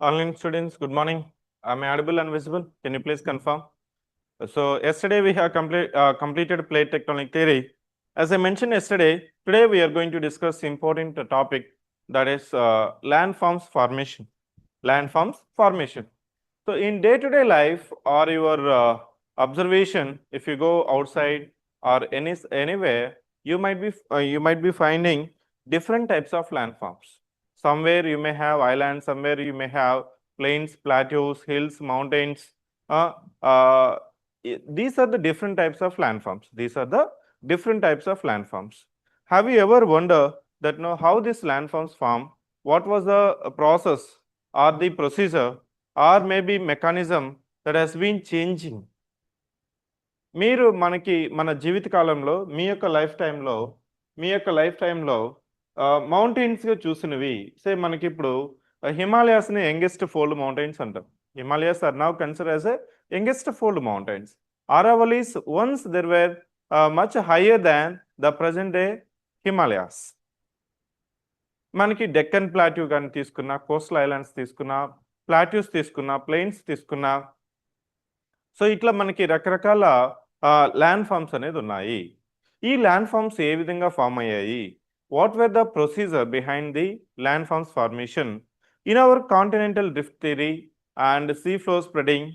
Online students, good morning. Am I audible and visible? Can you please confirm? So yesterday we have completed plate tectonic theory. As I mentioned yesterday, today we are going to discuss important topic, that is landforms formation. Landforms formation. So in day-to-day life or your observation, if you go outside or anywhere, you might be finding different types of landforms. Somewhere you may have islands, somewhere you may have plains, plateaus, hills, mountains. Uh, uh, these are the different types of landforms. These are the different types of landforms. Have you ever wondered that how these landforms form? What was the process or the procedure or maybe mechanism that has been changing? మీరు మన జీవిత కాలంలో మీ యొక్క life టైంలో మౌంటైన్స్గా చూసినవి మనకి ఇప్పుడు హిమాలయాస్ని youngest fold mountains అంటాం. Himalayas are now consider as a youngest fold mountains. Aravallis once there were much higher than the present day Himalayas. మనకి డెక్కన్ ప్లాట్యూ కానీ తీసుకున్నా, కోస్టల్ ఐలాండ్స్ తీసుకున్నా, ప్లాట్యూస్ తీసుకున్నా, ప్లెయిన్స్ తీసుకున్నా, సో ఇట్లా మనకి రకరకాల ల్యాండ్ ఫార్మ్స్ అనేది ఉన్నాయి. ఈ ల్యాండ్ ఫార్మ్స్ ఏ విధంగా ఫామ్ అయ్యాయి? What were the procedure behind the land forms formation? In our continental drift theory and sea floor spreading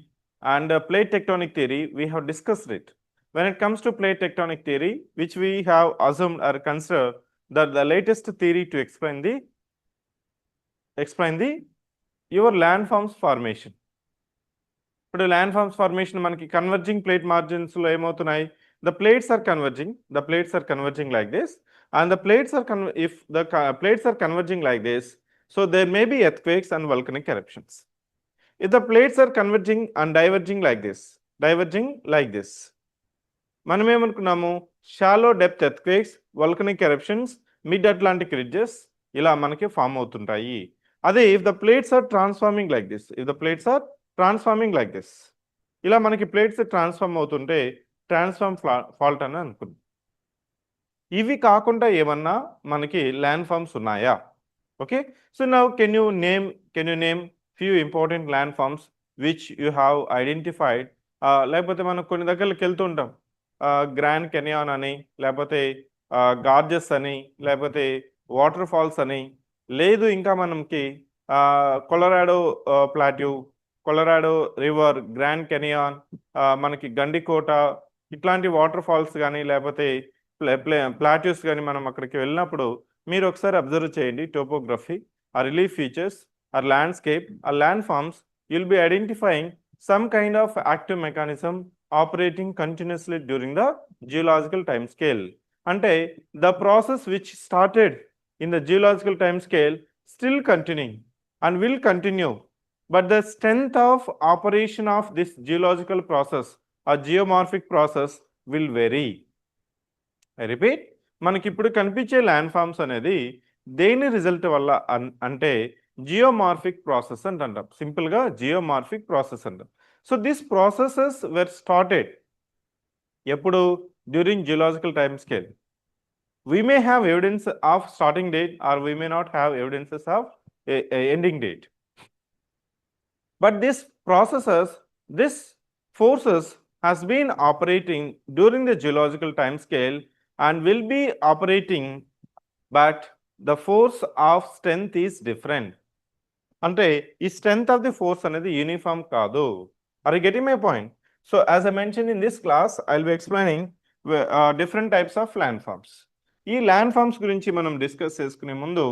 and plate tectonic theory, we have discussed it. When it comes to plate tectonic theory, which we have assumed or considered that the latest theory to explain the your landforms formation. ఇప్పుడు land forms formation మనకి converging plate మార్జిన్స్లో ఏమవుతున్నాయి? the plates are converging like this, and the plates are if the plates are converging like this, so there may be earthquakes and volcanic eruptions. If the plates are converging and diverging like this, మనం ఏమనుకున్నాము? Shallow depth earthquakes, volcanic eruptions, mid Atlantic ridges ఇలా మనకి form అవుతుంటాయి. అదే if the plates are transforming like this, ఇలా మనకి plates transform అవుతుంటే transform fault అని అనుకుంది. ఇవి కాకుండా ఏమన్నా మనకి ల్యాండ్ ఫార్మ్స్ ఉన్నాయా? Okay, so now can you name few important landforms which you have identified. లేకపోతే మనం కొన్ని దగ్గరికి వెళ్తుంటాం, గ్రాండ్ కెనియాన్ అని, లేకపోతే గార్జెస్ అని, లేకపోతే వాటర్ ఫాల్స్ అని, లేదు ఇంకా మనకి Colorado plateau, Colorado river, grand canyon, మనకి గండికోట, ఇట్లాంటి వాటర్ ఫాల్స్ కానీ లేకపోతే ప్లాట్యూస్ కానీ మనం అక్కడికి వెళ్ళినప్పుడు మీరు ఒకసారి అబ్జర్వ్ చేయండి. టోపోగ్రఫీ, ఆ relief features, or landscape or landforms, you'll be identifying some kind of active mechanism operating continuously during the geological time scale. Ante the process which started in the geological time scale still continuing and will continue, but the strength of operation of this geological process or geomorphic process will vary. I repeat, మనకి ఇప్పుడు కనిపించే land forms అనేది దేని result వల్ల అంటే geomorphic process అని అంటాం. సింపుల్గా జియోమార్ఫిక్ ప్రాసెస్ అంటాం. So this processes were started ఎప్పుడు? During geological time scale. We may have evidence of starting date or we may not have evidences of ending date. But this forces has been operating during the geological time scale and will be operating, but the force of strength is different. అంటే ఈ strength of the force అనేది uniform కాదు. Are you getting my point? So as I mention in this class I will be explaining different types of land forms. ఈ land forms గురించి మనం discuss చేసుకునే ముందు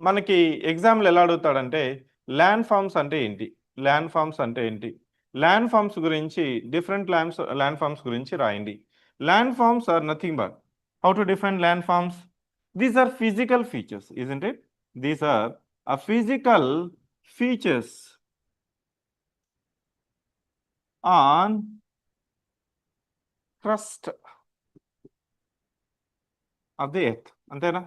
మనకి ఎగ్జామ్లు ఎలా అడుగుతాడంటే ల్యాండ్ ఫార్మ్స్ అంటే ఏంటి, ల్యాండ్ ఫార్మ్స్ గురించి డిఫరెంట్ ల్యాండ్ ఫార్మ్స్ గురించి రాయండి. Land forms are nothing but, how to define land forms? These are physical features, isn't it? These are physical features on crust of the earth. Antena?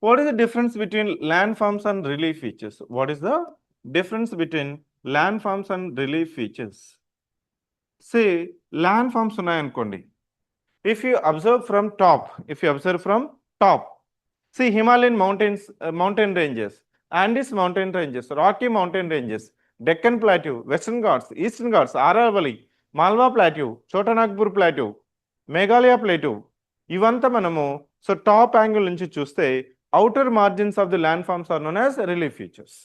What is the difference between landforms and relief features? What is the difference between landforms and relief features? Say landforms ఉన్నాయనుకోండి. If you observe from top, top. See, Himalayan mountains, mountain ranges, Andes mountain ranges, Rocky mountain ranges, Deccan Plateau, Western Ghats, Eastern Ghats, Aravalli, Malwa Plateau, Chotanagpur Plateau, Meghalaya Plateau. ఇవంతా మనము so top angle నుంచి చూస్తే outer margins of the land forms are known as relief features.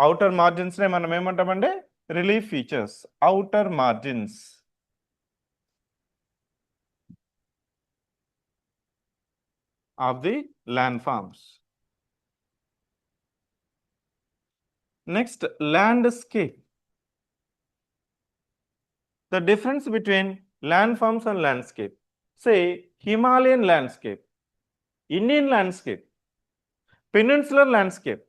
Outer margins నే మనం ఏమంటామంటే relief features. Outer margins of the land forms. Next landscape. The difference between landforms and landscape. Say Himalayan landscape, Indian landscape, peninsular landscape.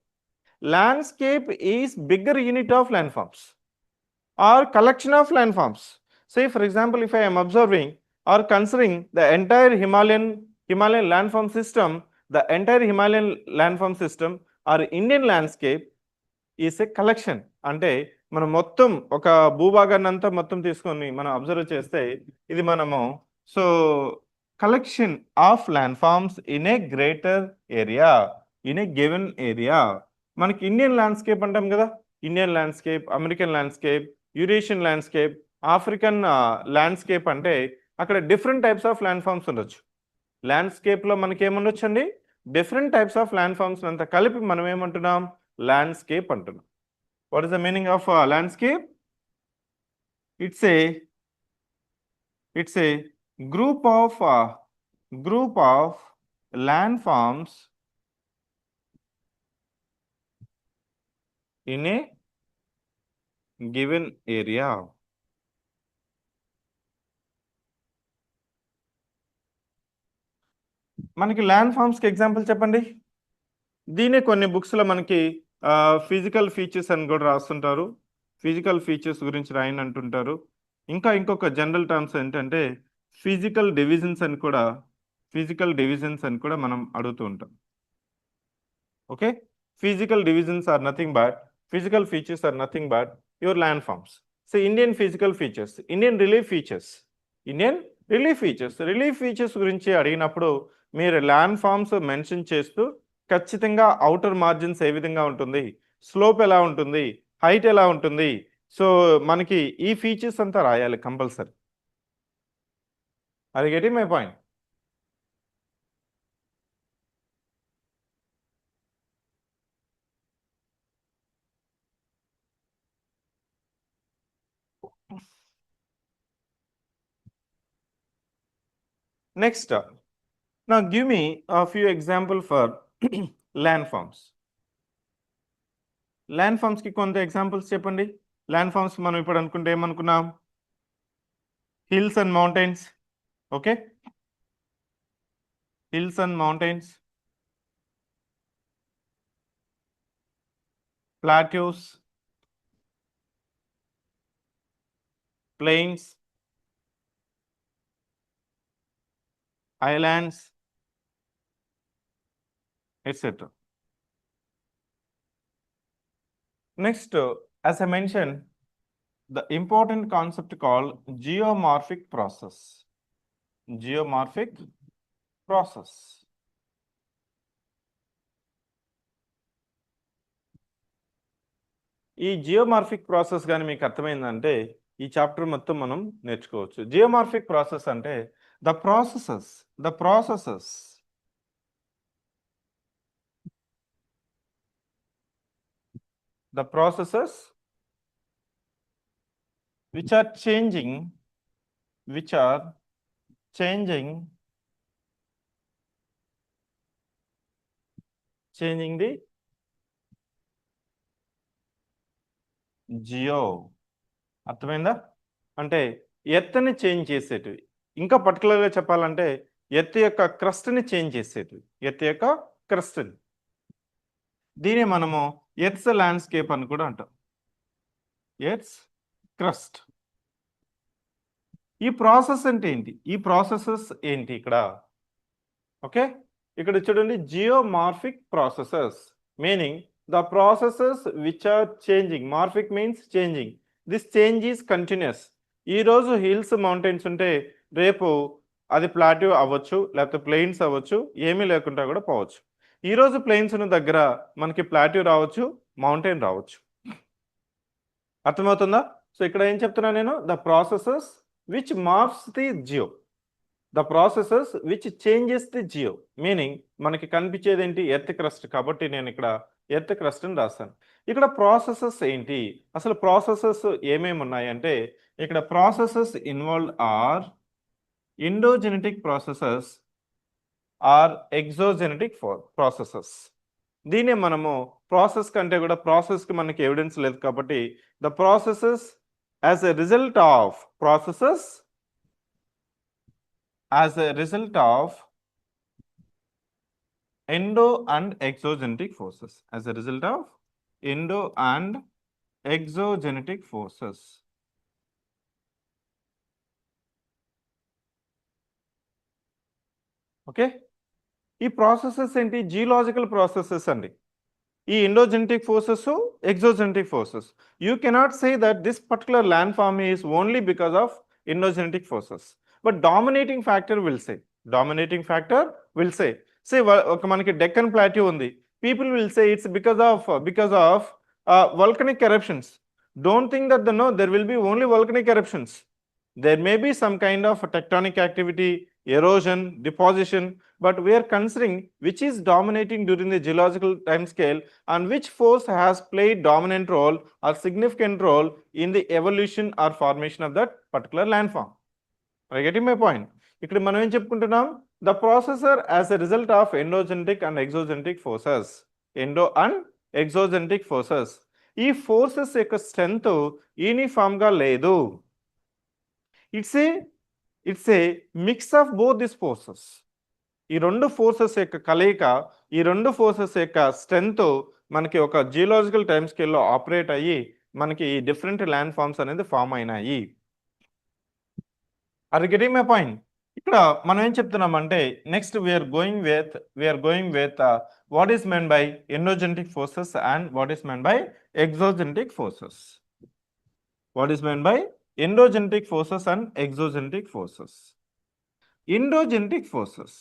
Landscape is bigger unit of landforms or collection of landforms. Say for example, if I am observing or considering the entire Himalayan landform system, the entire Himalayan landform system or Indian landscape is a collection. అంటే మనం మొత్తం ఒక భూభాగాన్ని అంతా మొత్తం తీసుకొని మనం observe చేస్తే ఇది మనము so collection of land forms in a greater area, in a given area. మనకి ఇండియన్ ల్యాండ్స్కేప్ అంటాం కదా, Indian landscape, American landscape, Eurasian landscape, African landscape అంటే అక్కడ different types of land forms ఉండొచ్చు. ల్యాండ్స్కేప్లో మనకి ఏముండొచ్చు అండి, different types of land forms అంతా కలిపి మనం ఏమంటున్నాం, ల్యాండ్స్కేప్ అంటున్నాం. What is the meaning of landscape? It's a group of landforms in a given area. మనకి ల్యాండ్ ఫార్మ్స్కి ఎగ్జాంపుల్ చెప్పండి. దీనే కొన్ని బుక్స్లో మనకి ఫిజికల్ ఫీచర్స్ అని కూడా రాస్తుంటారు, ఫిజికల్ ఫీచర్స్ గురించి రాయని అంటుంటారు. ఇంకా ఇంకొక జనరల్ టర్మ్స్ ఏంటంటే ఫిజికల్ డివిజన్స్ అని కూడా మనం అడుగుతూ ఉంటాం. Okay, physical divisions are nothing but, physical features are nothing but your land forms. So Indian physical features, Indian relief features గురించి అడిగినప్పుడు మీరు ల్యాండ్ ఫార్మ్స్ మెన్షన్ చేస్తూ ఖచ్చితంగా అవుటర్ మార్జిన్స్ ఏ విధంగా ఉంటుంది, స్లోప్ ఎలా ఉంటుంది, హైట్ ఎలా ఉంటుంది, సో మనకి ఈ ఫీచర్స్ అంతా రాయాలి కంపల్సరీ. అది getting my point. Next, now give me a few example for landforms. Land కి కొంత ఎగ్జాంపుల్స్ చెప్పండి. ల్యాండ్ ఫార్మ్స్ మనం ఇప్పుడు అనుకుంటే ఏమనుకున్నాం, hills and mountains. Okay, hills and mountains, plateaus, plains, islands, etc. Next, as I mentioned, the important concept called geomorphic process. Geomorphic process. ఈ geomorphic process కానీ మీకు అర్థమైందంటే ఈ చాప్టర్ మొత్తం మనం నేర్చుకోవచ్చు. జియోమార్ఫిక్ ప్రాసెస్ అంటే the processes which are changing the geo. అర్థమైందా? అంటే ఎత్తుని చేంజ్ చేసేటివి. ఇంకా పర్టికులర్గా చెప్పాలంటే ఎత్తు యొక్క క్రస్ట్ని చేంజ్ చేసేటివి, ఎత్తు యొక్క క్రస్ట్ని. దీనే మనము ఎర్త్స్ ల్యాండ్స్కేప్ అని కూడా అంటాం, ఎర్త్స్ క్రస్ట్. ఈ ప్రాసెస్ అంటే ఏంటి, ఈ ప్రాసెసెస్ ఏంటి ఇక్కడ? ఓకే, ఇక్కడ చూడండి, geomorphic processes meaning the processes which are changing. Morphic means changing, this change is continuous. ఈరోజు హిల్స్ మౌంటైన్స్ ఉంటే రేపు అది ప్లాట్యూ అవ్వచ్చు, లేకపోతే ప్లెయిన్స్ అవ్వచ్చు, ఏమీ లేకుండా కూడా పోవచ్చు. ఈరోజు ప్లెయిన్స్ ఉన్న దగ్గర మనకి ప్లాట్యూ రావచ్చు, మౌంటైన్ రావచ్చు. అర్థమవుతుందా? సో ఇక్కడ ఏం చెప్తున్నా నేను, the processes which marks the geo, the processes which changes the geo, meaning మనకి కనిపించేది ఏంటి, ఎర్త్ క్రస్ట్, కాబట్టి నేను ఇక్కడ ఎర్త్ క్రస్ట్ అని రాస్తాను. ఇక్కడ ప్రాసెసెస్ ఏంటి, అసలు ప్రాసెసెస్ ఏమేమి ఉన్నాయంటే, ఇక్కడ processes involved are endogenetic processes or exogenetic processes. దీన్ని మనము ప్రాసెస్ కంటే కూడా ప్రాసెస్కి మనకి ఎవిడెన్స్ లేదు కాబట్టి the processes as a result of processes as a result of endo and exogenetic forces, as a result of endo and exogenetic forces. Okay, ఈ processes ఏంటి, geological processes అండి. ఈ endogenetic forces, exogenetic forces. You cannot say that this particular land form is only because of endogenetic forces, but dominating factor will say, dominating factor will say ఒక మనకి Deccan plateau ఉంది, people will say it's because of volcanic eruptions. Don't think that there will be only volcanic eruptions. There may be some kind of tectonic activity, erosion, deposition, but we are considering which is dominating during the geological time scale and which force has played dominant role or significant role in the evolution or formation of that particular landform. Are you getting my point? ఇక్కడ మనం ఏం చెప్పుకుంటున్నాం, the processor as a result of endogenetic and exogenetic forces, endo and exogenetic forces. ఈ forces యొక్క strength uniform గా లేదు. It's a mix of both this forces. ఈ రెండు ఫోర్సెస్ యొక్క కలయిక, ఈ రెండు ఫోర్సెస్ యొక్క స్ట్రెంత్ మనకి ఒక జియోలాజికల్ టైం స్కేల్లో ఆపరేట్ అయ్యి మనకి ఈ డిఫరెంట్ ల్యాండ్ ఫార్మ్స్ అనేది ఫామ్ అయినాయి. Are getting my point? ఇక్కడ మనం ఏం చెప్తున్నామంటే, next we're going with what is meant by endogenetic forces and what is meant by exogenetic forces. What is meant by endogenetic forces and exogenetic forces? Endogenetic forces.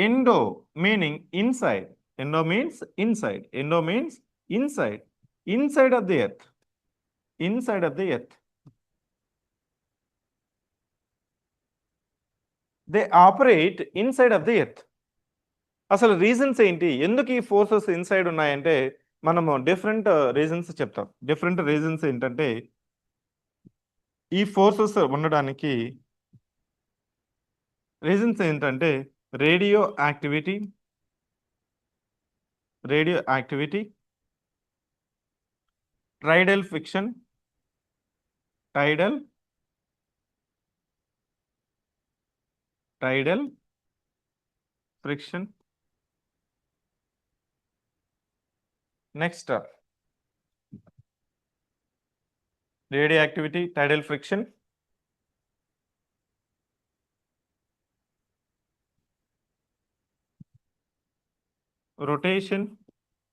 Endo meaning inside. Endo means inside. Endo means inside. Inside of the earth. Inside of the earth. They operate inside of the earth. అసలు reasons ఏంటి, ఎందుకు ఈ forces inside ఉన్నాయంటే మనము different reasons చెప్తాం. Different reasons ఏంటంటే, ఈ forces ఉండడానికి రీజన్స్ ఏంటంటే radio activity, టైడల్ friction, టైడల్ friction. Next, radioactivity, tidal friction, rotation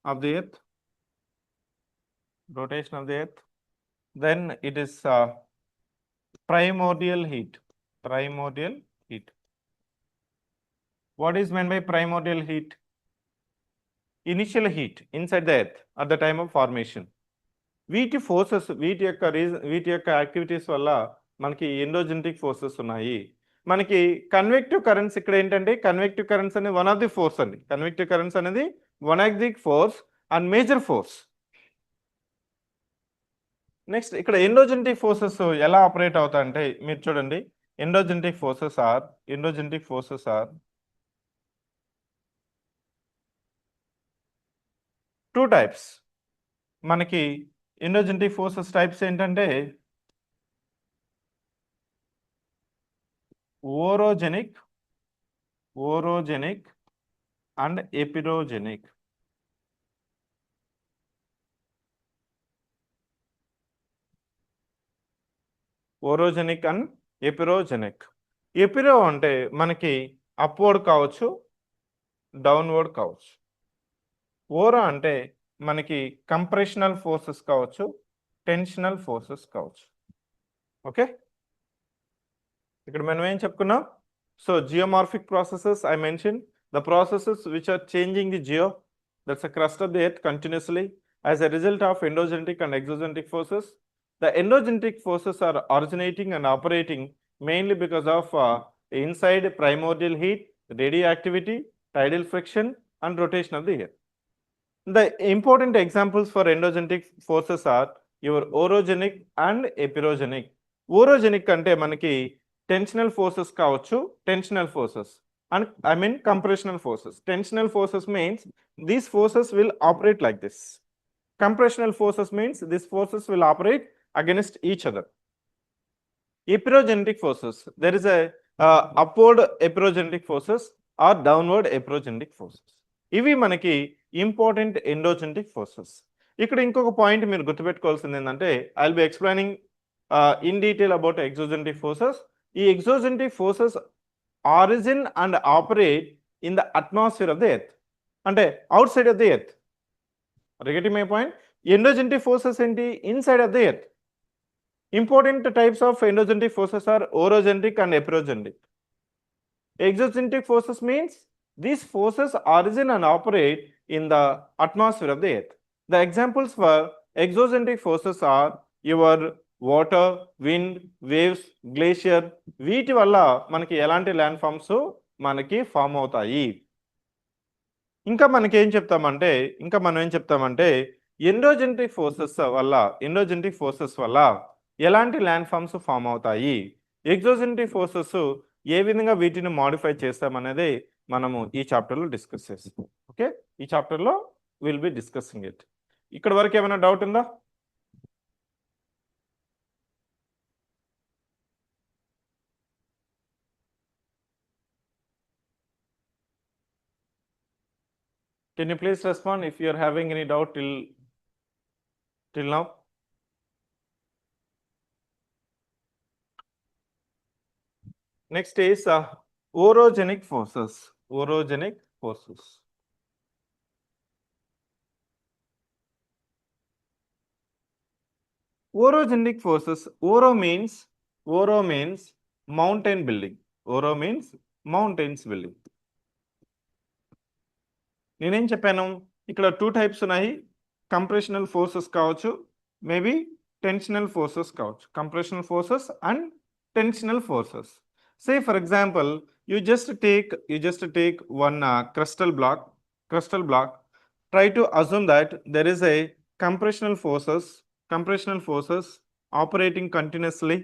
of the earth, then it is primordial heat. What is meant by primordial heat? Initial heat inside the earth at the time of formation. వీటి forces, వీటి యొక్క activities వల్ల మనకి ఎండోజెనెటిక్ forces ఉన్నాయి. మనకి convective currents ఇక్కడ ఏంటంటే, convective currents అనేది వన్ ఆఫ్ ది ఫోర్స్ అండి. కన్వెక్టివ్ కరెంట్స్ అనేది one of the force and major force. Next ఇక్కడ ఎండోజెనెటిక్ ఫోర్సెస్ ఎలా ఆపరేట్ అవుతాయంటే, మీరు చూడండి, ఎండోజెనెటిక్ ఫోర్సెస్ ఆర్ టూ టైప్స్. మనకి ఎండోజెనెటిక్ ఫోర్సెస్ టైప్స్ ఏంటంటే ఓరోజెనిక్ అండ్ ఎపిరోజెనిక్. Orogenic and ఎపిరోజెనిక్. ఎపిరో అంటే మనకి అప్వర్డ్ కావచ్చు, డౌన్వర్డ్ కావచ్చు. ఓరో అంటే మనకి కంప్రెషనల్ ఫోర్సెస్ కావచ్చు, టెన్షనల్ ఫోర్సెస్ కావచ్చు. ఓకే, ఇక్కడ మనం ఏం చెప్పుకున్నాం? So geomorphic processes I mentioned, the processes which are changing the geo, that's the crust of the earth continuously as a result of endogenetic and exogenetic forces. The endogenetic forces are originating and operating mainly because of inside primordial heat, radioactivity, tidal friction and rotation of the earth. The important examples for endogenetic forces are your orogenic and epirogenic. Orogenic అంటే మనకి tensional forces కావచ్చు, tensional forces and I mean compressional forces. Tensional forces means these forces will operate like this. Compressional forces means these forces will operate against each other. Epirogenetic forces, there is a upward epirogenetic forces or downward epirogenetic forces. ఇవి మనకి important ఎండోజెనటిక్ forces. ఇక్కడ ఇంకొక point మీరు గుర్తుపెట్టుకోవాల్సింది ఏంటంటే I will be explaining in detail about exogenetic forces. ఈ exogenetic forces origin and operate in the atmosphere of the earth, అంటే outside of the earth. Getting my point? Endogenetic forces ఏంటి? Inside of the earth. Important types of endogenetic forces are orogenic and epirogenic. Exogenetic forces means these forces origin and operate in the atmosphere of the earth. The examples for exogenetic forces are your water, wind, waves, glacier. వీటి వల్ల మనకి ఎలాంటి land forms మనకి form అవుతాయి. ఇంకా మనం ఏం చెప్తామంటే ఎండోజెనటిక్ ఫోర్సెస్ వల్ల ఎలాంటి ల్యాండ్ ఫామ్స్ ఫామ్ అవుతాయి, ఎగ్జోజెనటిక్ ఫోర్సెస్ ఏ విధంగా వీటిని మాడిఫై చేస్తామనేది మనము ఈ చాప్టర్లో డిస్కస్ చేస్తాం. ఓకే, ఈ చాప్టర్లో విల్ బి డిస్కసింగ్ ఇట్. ఇక్కడ వరకు ఏమైనా డౌట్ ఉందా? Can you please respond if you are having any doubt till now? Next is orogenic forces. Orogenic forces. Orogenic forces. Oro means mountain building. Oro means mountains building. నేనేం చెప్పాను? ఇక్కడ 2 types ఉన్నాయి. Compressional forces కావచ్చు, maybe tensional forces కావచ్చు. Compressional forces and tensional forces. Say for example, you just take one crystal block. Try to assume that there is a compressional forces operating continuously.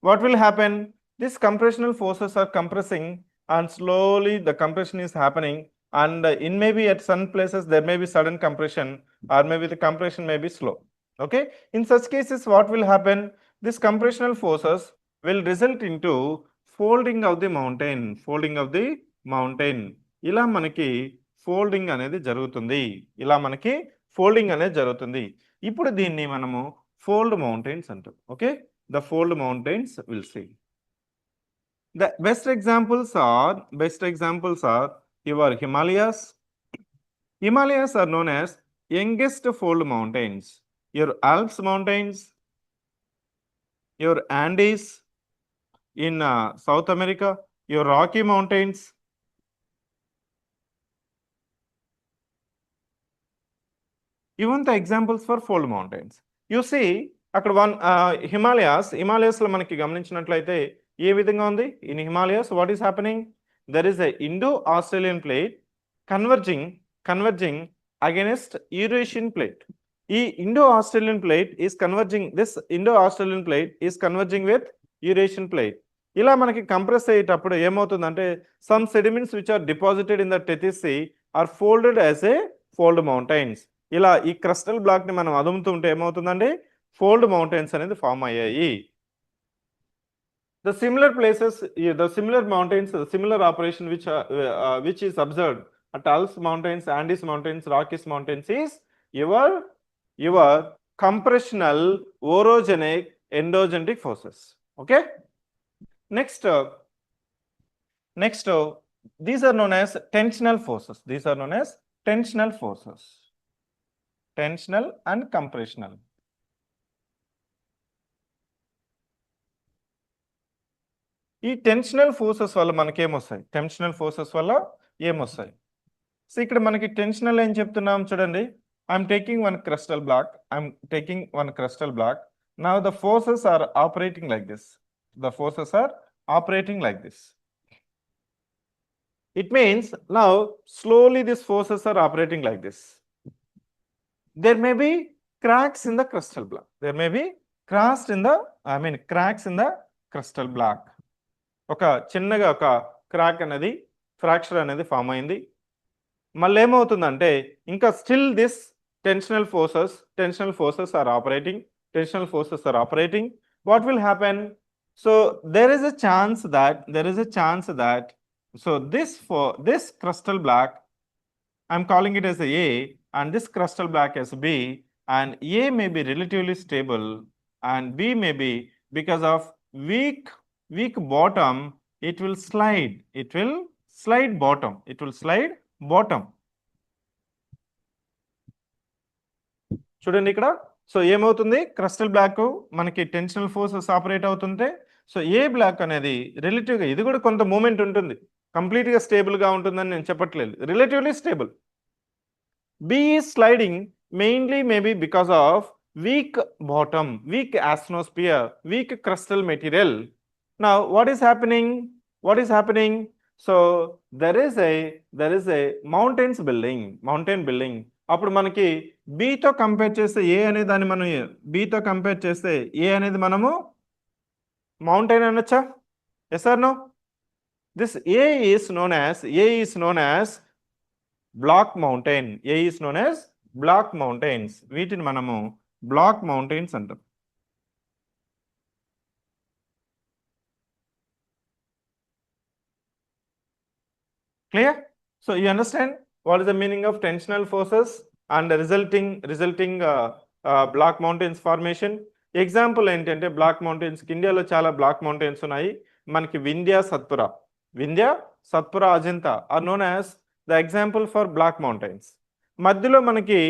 What will happen? These compressional forces are compressing and slowly the compression is happening, and in maybe at some places there may be sudden compression or maybe the compression may be slow. Okay, in such cases what will happen? These compressional forces will result into folding of the mountain. ఇలా మనకి folding అనేది జరుగుతుంది. ఇప్పుడు దీన్ని మనము fold mountains అంటాం. Okay, the fold mountains we'll see. The best examples are your Himalayas. Himalayas are known as youngest fold mountains. Your Alps mountains, your Andes in South America, your Rocky mountains. Even the examples for fold mountains. You see, అక్కడ హిమాలయాస్ లో మనకి గమనించినట్లయితే ఏ విధంగా ఉంది? In Himalayas what is happening? There is a Indo Australian plate converging against Eurasian plate. ఈ Indo Australian plate is converging with Eurasian plate. ఇలా మనకి కంప్రెస్ అయ్యేటప్పుడు ఏమవుతుందంటే some sediments which are deposited in the Tethys sea are folded as a fold mountains. ఇలా ఈ crustal block ని మనం అదుముతుంటే ఏమవుతుందండి? ఫోల్డ్ మౌంటైన్స్ అనేది ఫామ్ అయ్యాయి. The similar places, the similar mountains, the similar operation which is observed at Alps mountains, Andes mountains, Rockies mountains is your compressional, orogenic, endogenetic forces. Okay. Next, these are known as tensional forces. Tensional and compressional. ఈ tensional forces వల్ల మనకేమొస్తాయి? Tensional forces వల్ల ఏమొస్తాయి? So, ఇక్కడ మనకి tensional ఏం చెప్తున్నాం చూడండి. I'm taking one crystal block. Now the forces are operating like this. It means now slowly these forces are operating like this. There may be cracks in the crystal block. Cracks in the crystal block. ఒక చిన్నగా ఒక crack అనేది fracture అనేది form అయింది. మళ్ళీ ఏమవుతుందంటే ఇంకా still this tensional forces are operating. What will happen? So there is a chance that so this crystal block, I'm calling it as A, and this crystal block as B, and A may be relatively stable and B may be, because of weak bottom, it will slide bottom. చూడండి ఇక్కడ. So ఏమవుతుంది? Crystal black మనకి tensional forces operate అవుతుంటే, so ఏ black అనేది రిలేటివ్గా ఇది కూడా కొంత moment ఉంటుంది. కంప్లీట్గా స్టేబుల్గా ఉంటుందని నేను చెప్పట్లేదు. Relatively stable. B is sliding mainly maybe because of weak bottom, weak asthenosphere, weak crustal material. Now what is happening? So there is a mountain building. అప్పుడు మనకి B తో కంపేర్ చేస్తే A అనే దాన్ని మనం A అనేది మనము మౌంటైన్ అనొచ్చా? Yes or no? This A is known as block mountain. వీటిని మనము బ్లాక్ మౌంటైన్స్ అంటాం. Clear? So you understand what is the meaning of tensional forces and the resulting block mountains formation? Example ఏంటంటే block mountains, ఇండియాలో చాలా block mountains ఉన్నాయి. మనకి Vindhya, Satpura, Ajanta are known as the example for block mountains. మధ్యలో మనకి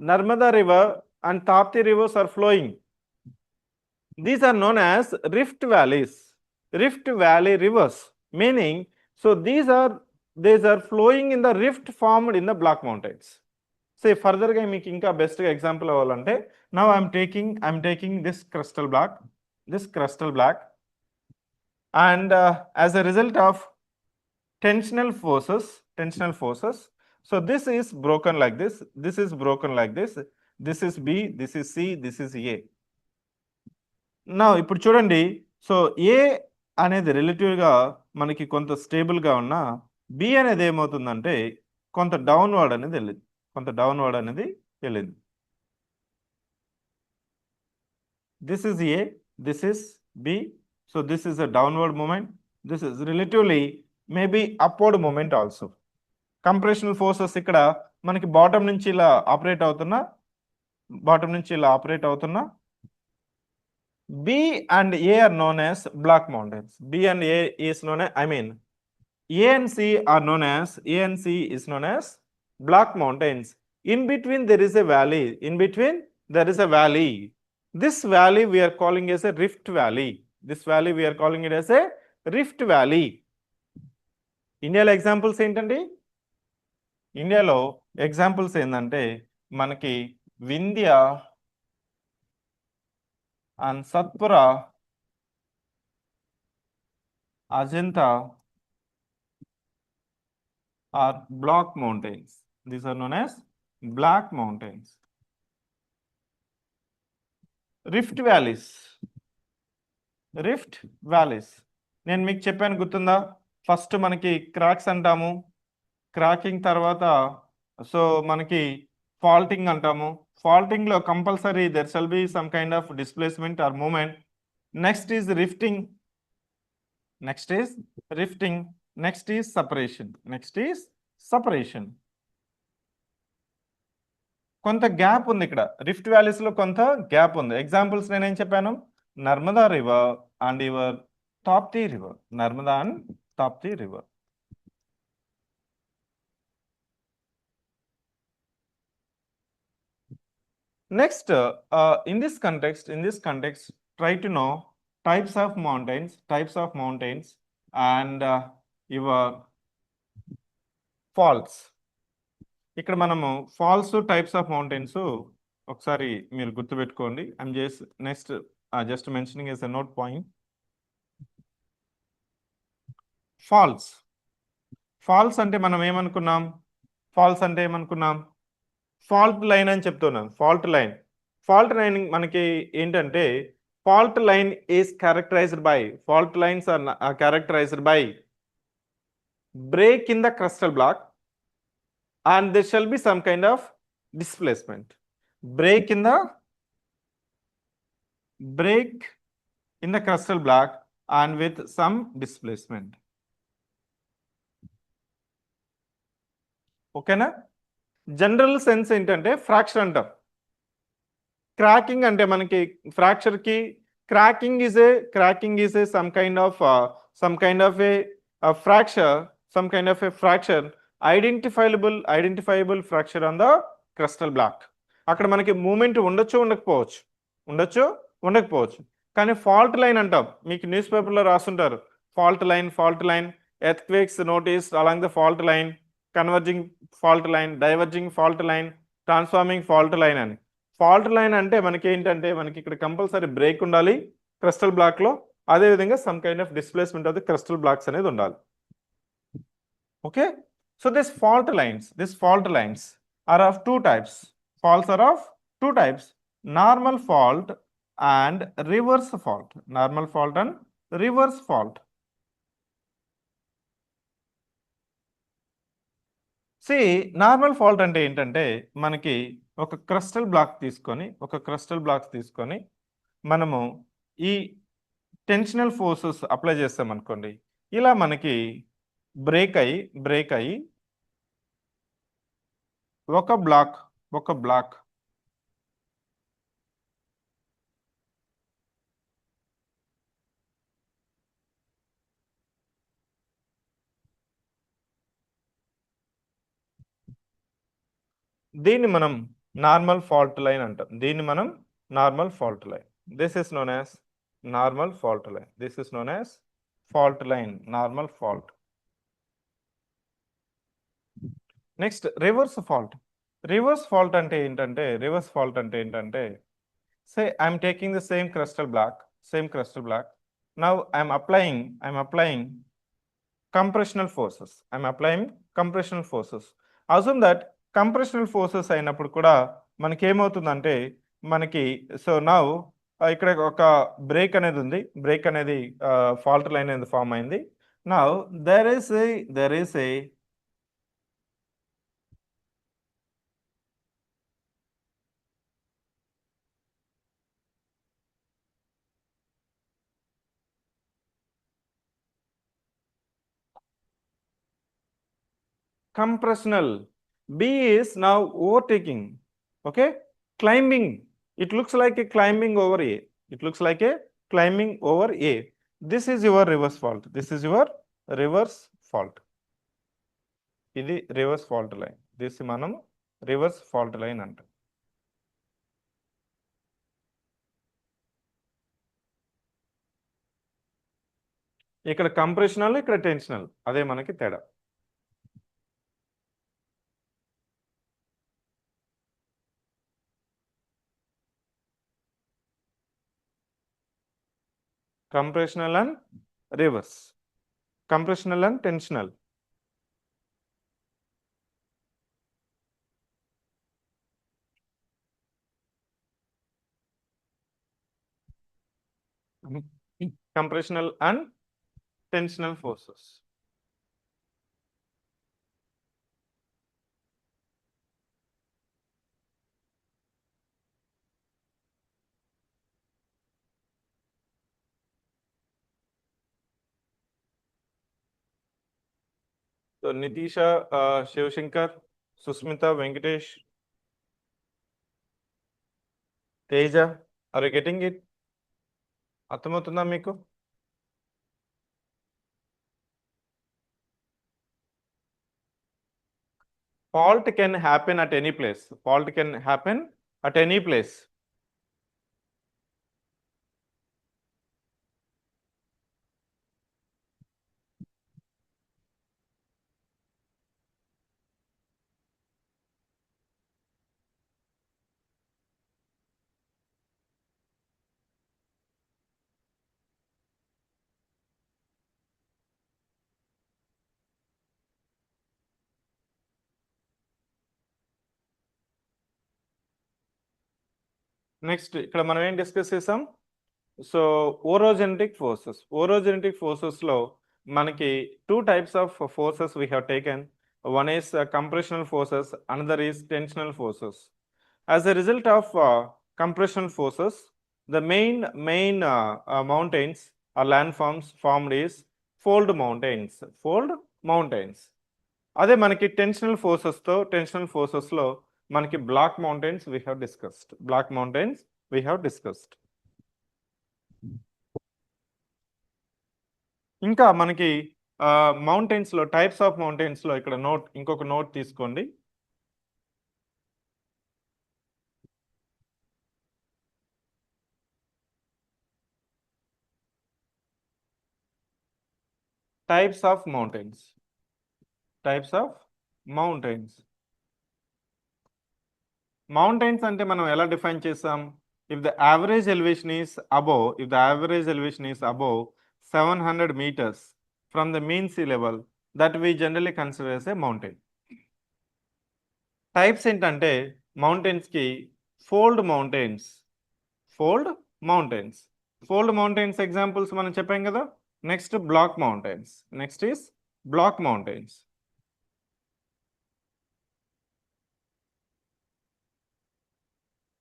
Narmada river and Tapti rivers are flowing. These are known as rift valley rivers. Meaning, so these are flowing in the rift formed in the block mountains. Say further గా మీకు ఇంకా best గా example అవ్వాలంటే, now I'm taking this crystal block, and as a result of tensional forces, so this is broken like this, this is B, this is C, this is A. Now ఇప్పుడు చూడండి, so A అనేది రిలేటివ్గా మనకి కొంత స్టేబుల్గా ఉన్న, B అనేది ఏమవుతుందంటే కొంత డౌన్వర్డ్ అనేది వెళ్ళింది. This is A, this is B. So this is a downward movement. This is relatively maybe upward movement also. Compressional forces ఇక్కడ మనకి బాటం నుంచి ఇలా ఆపరేట్ అవుతున్నా B and A are known as block mountains. B and A is known as, A and C is known as block mountains. In between there is a valley. This valley we are calling as a rift valley. ఇండియాలో examples ఏంటంటే మనకి Vindhya and Satpura, Ajanta are block mountains. These are known as black mountains. Rift valleys. నేను మీకు చెప్పాను, గుర్తుందా? First మనకి cracks అంటాము, cracking తర్వాత సో మనకి ఫాల్టింగ్ అంటాము. Faulting lo compulsory there shall be some kind of displacement or movement. Next is rifting. Next is separation. కొంత గ్యాప్ ఉంది ఇక్కడ. రిఫ్ట్ వ్యాలీస్ లో కొంత గ్యాప్ ఉంది. ఎగ్జాంపుల్స్ నేనేం చెప్పాను? Narmada river and your Tapti river. Next, in this context, try to know types of mountains and your faults. ఇక్కడ మనము ఫాల్స్ టైప్స్ ఆఫ్ మౌంటైన్స్ ఒకసారి మీరు గుర్తుపెట్టుకోండి. I'm just mentioning as a note point. Falls అంటే మనం ఏమనుకున్నాం? ఫాల్ట్ లైన్ అని చెప్తున్నాం. ఫాల్ట్ లైన్ మనకి ఏంటంటే fault line is characterised by break in the crustal block and there shall be some kind of displacement. Break in the crustal block and with some displacement. ఓకేనా? General sense ఏంటంటే fracture అంటాం. Cracking అంటే మనకి fracture కి cracking is a some kind of a fracture, identifiable fracture on the crustal block. అక్కడ మనకి moment ఉండకపోవచ్చు. కానీ ఫాల్ట్ లైన్ అంటాం. మీకు న్యూస్ పేపర్లో రాస్తుంటారు fault line earthquakes notice along the fault line, converging fault line, diverging fault line, transforming fault line అని. Fault line అంటే మనకి ఏంటంటే మనకి ఇక్కడ కంపల్సరీ బ్రేక్ ఉండాలి క్రస్టల్ బ్లాక్ లో, అదేవిధంగా some kind of displacement of the crustal blocks అనేది ఉండాలి. Okay, so this fault lines are of two types. Faults are of two types: normal fault and reverse fault. Normal fault అంటే ఏంటంటే మనకి ఒక crustal black తీసుకొని మనము ఈ tensional forces apply చేస్తాం అనుకోండి. ఇలా మనకి బ్రేక్ అయ్యి ఒక బ్లాక్ దీన్ని మనం నార్మల్ ఫాల్ట్ లైన్ అంటాం. This is known as normal fault. Next reverse fault అంటే ఏంటంటే say I'm taking the same crustal block. Now I'm applying compressional forces. Assume that compressional forces అయినప్పుడు కూడా మనకి ఏమవుతుందంటే మనకి నౌ ఇక్కడ ఒక బ్రేక్ అనేది ఉంది. ఫాల్ట్ లైన్ అనేది ఫామ్ అయింది. Now there is A compressional. B is now overtaking. Okay, climbing. It looks like a climbing over A. This is your reverse fault. ఇది రివర్స్ ఫాల్ట్ లైన్. దిస్ మనం reverse fault line అంటాం. ఇక్కడ compressional, ఇక్కడ tensional, అదే మనకి తేడా. Compressional and reverse. Compressional and tensional. Compressional and tensional forces. So Nitisha, Shivshankar, Susmita, Venkatesh, Teja, are you getting it? అర్థమవుతుందా మీకు? Fault can happen at any place. Next ఇక్కడ మనం ఏం డిస్కస్ చేసాం? సో ఓరోజెనెటిక్ ఫోర్సెస్లో మనకి 2 types of forces we have taken. One is compressional forces, another is tensional forces. As a result of compressional forces, the main mountains or landforms formed is fold mountains. అదే మనకి tensional ఫోర్సెస్లో మనకి block mountains we have discussed. ఇంకా మనకి మౌంటైన్స్లో types of మౌంటైన్స్లో ఇక్కడ ఇంకొక note తీసుకోండి. Types of mountains. Mountains అంటే మనం ఎలా డిఫైన్ చేసాం? If the average elevation is above 700 meters from the mean sea level, that we generally consider as a mountain. టైప్స్ ఏంటంటే మౌంటైన్స్కి ఫోల్డ్ మౌంటైన్స్ ఎగ్జాంపుల్స్ మనం చెప్పాం కదా. Next block mountains.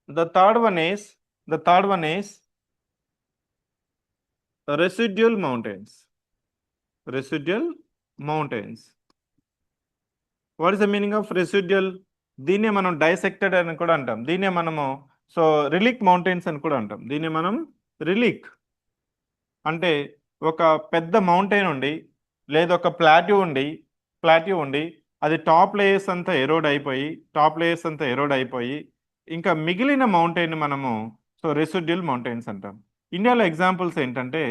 The third one is residual mountains. What is the meaning of residual? దీన్నే మనం డైసెక్టెడ్ అని కూడా అంటాం. దీన్నే మనము రిలిక్ మౌంటైన్స్ అని కూడా అంటాం. దీన్ని మనం రిలిక్ అంటే ఒక పెద్ద మౌంటైన్ ఉండి లేదా ఒక ప్లాట్యూ ఉండి అది టాప్ లేయర్స్ అంతా ఎరోడ్ అయిపోయి ఇంకా మిగిలిన మౌంటైన్ మనము రెసిడ్యుయల్ మౌంటైన్స్ అంటాం. ఇండియాలో ఎగ్జాంపుల్స్ ఏంటంటే